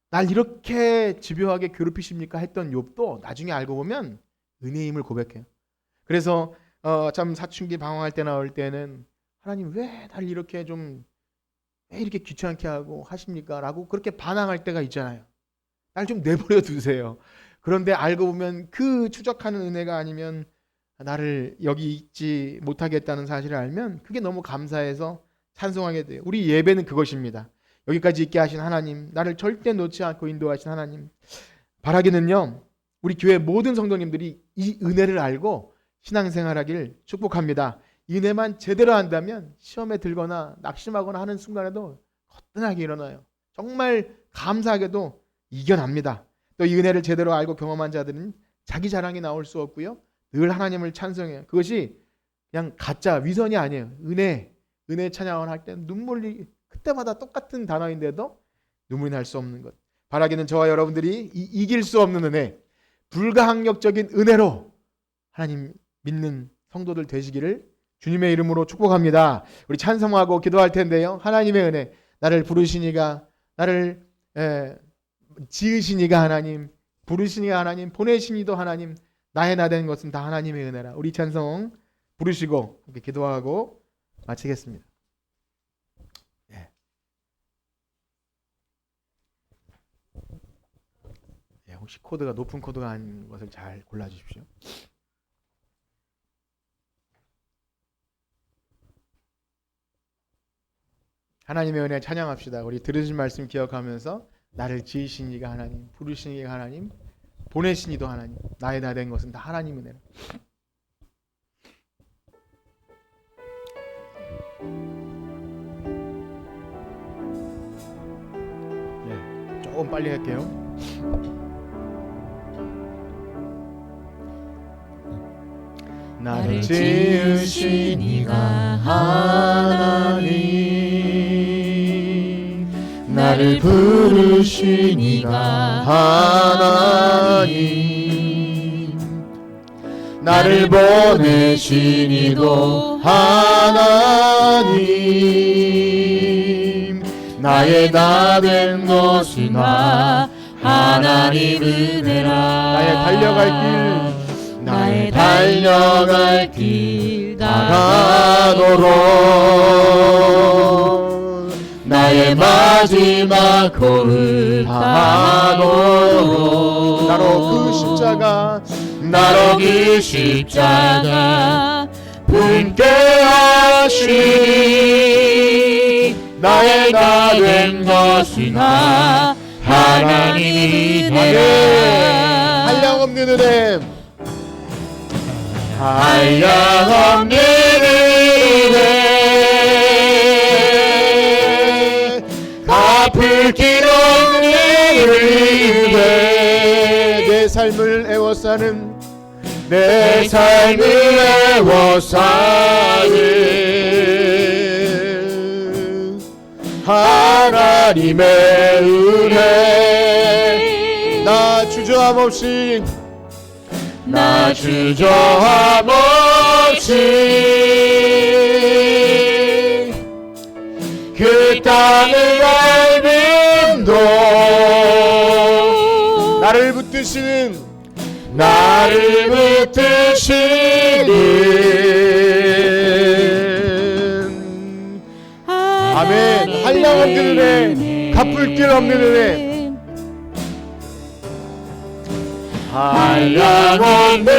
날 이렇게 집요하게 괴롭히십니까 했던 욥도 나중에 알고 보면 은혜임을 고백해요. 그래서 참 사춘기 방황할 때 나올 때는 하나님 왜 날 이렇게 왜 이렇게 귀찮게 하고 하십니까? 라고 그렇게 반항할 때가 있잖아요. 날 좀 내버려 두세요. 그런데 알고 보면 그 추적하는 은혜가 아니면 나를 여기 있지 못하겠다는 사실을 알면 그게 너무 감사해서 찬송하게 돼요. 우리 예배는 그것입니다. 여기까지 있게 하신 하나님, 나를 절대 놓지 않고 인도하신 하나님, 바라기는요, 우리 교회 모든 성도님들이 이 은혜를 알고 신앙생활하길 축복합니다. 이 은혜만 제대로 한다면 시험에 들거나 낙심하거나 하는 순간에도 거뜬하게 일어나요. 정말 감사하게도 이겨납니다. 또 이 은혜를 제대로 알고 경험한 자들은 자기 자랑이 나올 수 없고요, 늘 하나님을 찬송해요. 그것이 그냥 가짜 위선이 아니에요. 은혜 찬양을 할 때 눈물이 그때마다 똑같은 단어인데도 눈물이 날 수 없는 것. 바라기는 저와 여러분들이 이길 수 없는 은혜, 불가항력적인 은혜로 하나님 믿는 성도들 되시기를 주님의 이름으로 축복합니다. 우리 찬송하고 기도할 텐데요. 하나님의 은혜, 나를 부르시니가, 나를 지으시니가 하나님, 부르시니가 하나님, 보내시니도 하나님, 나의 나 된 것은 다 하나님의 은혜라. 우리 찬송 부르시고 이렇게 기도하고 마치겠습니다. 혹시 코드가 높은 코드가 아닌 것을 잘 골라주십시오. 하나님의 은혜 찬양합시다. 우리 들으신 말씀 기억하면서 나를 지으신 이가 하나님, 부르신 이가 하나님, 보내신 이도 하나님, 나의 나 된 것은 다 하나님 은혜라. 조금 빨리 할게요. 나를 지으신 이가 하나님, 나를 부르신 이가 하나님, 나를 보내신 이도 하나님, 나의 나 된 것이 나 하나님 은혜라. 나의 달려갈 길 나가도록, 나의 마지막 호흡 다하도록, 나로 그 십자가 품게 하시니, 나의 나 된 것이 나 하나님 은혜라. 한량없는 은혜, 한량없는 은혜, 갚을 길 없는 은혜, 내 삶을 애워싸는, 내 삶을 애워싸는 하나님의 은혜, 나 주저함 없이 그 땅을 밟음도, 나를 붙드시는 아멘. 한량없는 은혜, 갚을 길 없는 은혜, 한량없는 은혜,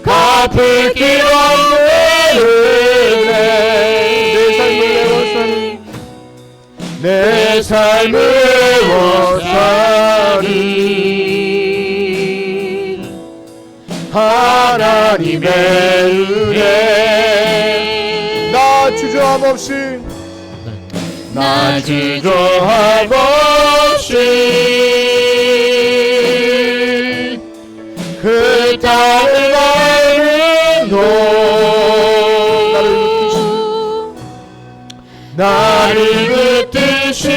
갚을 길 없는 은혜, 내 삶을 애워싸는 하나님의 은혜, 나 주저함 없이 그 땅을 밟음도, 나를 붙드시는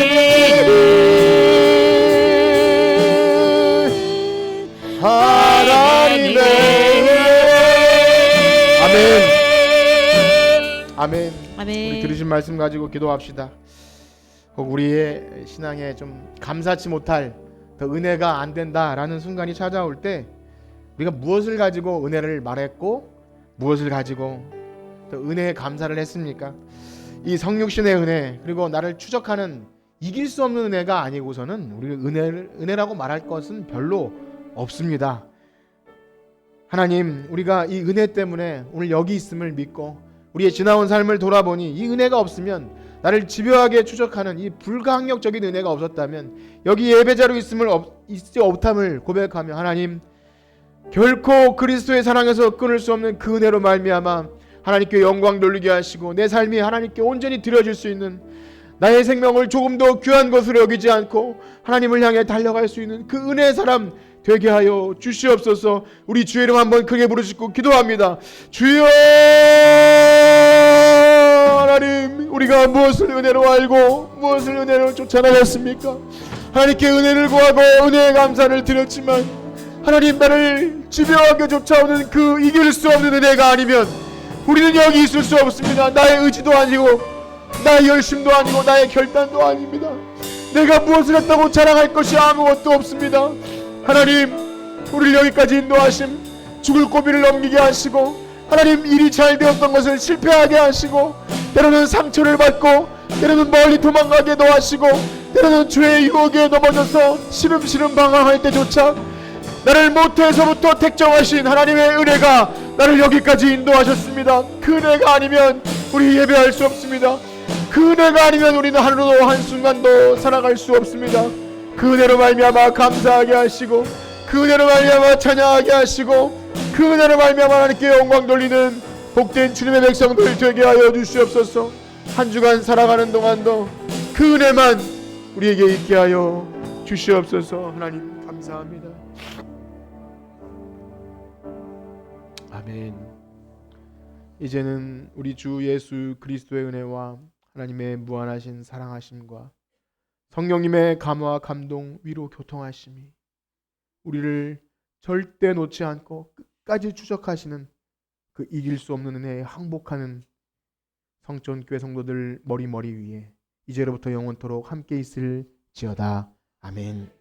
하나님의 은혜. 아멘. 우리 들으신 말씀 가지고 기도합시다. 꼭 우리의 신앙에 좀 감사치 못할, 더 은혜가 안 된다라는 순간이 찾아올 때 우리가 무엇을 가지고 은혜를 말했고 무엇을 가지고 더 은혜에 감사를 했습니까? 이 성육신의 은혜, 그리고 나를 추적하는 이길 수 없는 은혜가 아니고서는 우리 은혜라고 말할 것은 별로 없습니다. 하나님, 우리가 이 은혜 때문에 오늘 여기 있음을 믿고 우리의 지나온 삶을 돌아보니 이 은혜가 없으면, 나를 집요하게 추적하는 이 불가항력적인 은혜가 없었다면 여기 예배자로 있지 없담을 고백하며, 하나님, 결코 그리스도의 사랑에서 끊을 수 없는 그 은혜로 말미암아 하나님께 영광 돌리게 하시고 내 삶이 하나님께 온전히 드려질 수 있는, 나의 생명을 조금 더 귀한 것으로 여기지 않고 하나님을 향해 달려갈 수 있는 그 은혜의 사람 되게 하여 주시옵소서. 우리 주의 이름 한번 크게 부르시고 기도합니다. 주여, 하나님, 우리가 무엇을 은혜로 알고 무엇을 은혜로 쫓아나갔습니까? 하나님께 은혜를 구하고 은혜의 감사를 드렸지만, 하나님, 나를 집요하게 쫓아오는 그 이길 수 없는 은혜가 아니면 우리는 여기 있을 수 없습니다. 나의 의지도 아니고 나의 열심도 아니고 나의 결단도 아닙니다. 내가 무엇을 했다고 자랑할 것이 아무것도 없습니다. 하나님, 우리를 여기까지 인도하심, 죽을 고비를 넘기게 하시고, 하나님, 일이 잘 되었던 것을 실패하게 하시고, 때로는 상처를 받고, 때로는 멀리 도망가게도 하시고, 때로는 죄의 유혹에 넘어져서 시름시름 방황할 때조차 나를 모태에서부터 택정하신 하나님의 은혜가 나를 여기까지 인도하셨습니다. 그 은혜가 아니면 우리 예배할 수 없습니다. 그 은혜가 아니면 우리는 하루도 한순간도 살아갈 수 없습니다. 그 은혜로 말미암아 감사하게 하시고, 그 은혜로 말미암아 찬양하게 하시고, 그 은혜로 말미암아 하나님께 영광 돌리는 복된 주님의 백성들 되게 하여 주시옵소서. 한 주간 살아가는 동안도 그 은혜만 우리에게 있게 하여 주시옵소서. 하나님 감사합니다. 아멘. 이제는 우리 주 예수 그리스도의 은혜와 하나님의 무한하신 사랑하심과 성령님의 감화 감동 위로 교통하심이 우리를 절대 놓지 않고 끝까지 추적하시는 그 이길 수 없는 은혜에 항복하는 성전교회 성도들 머리 위에 이제로부터 영원토록 함께 있을지어다. 아멘.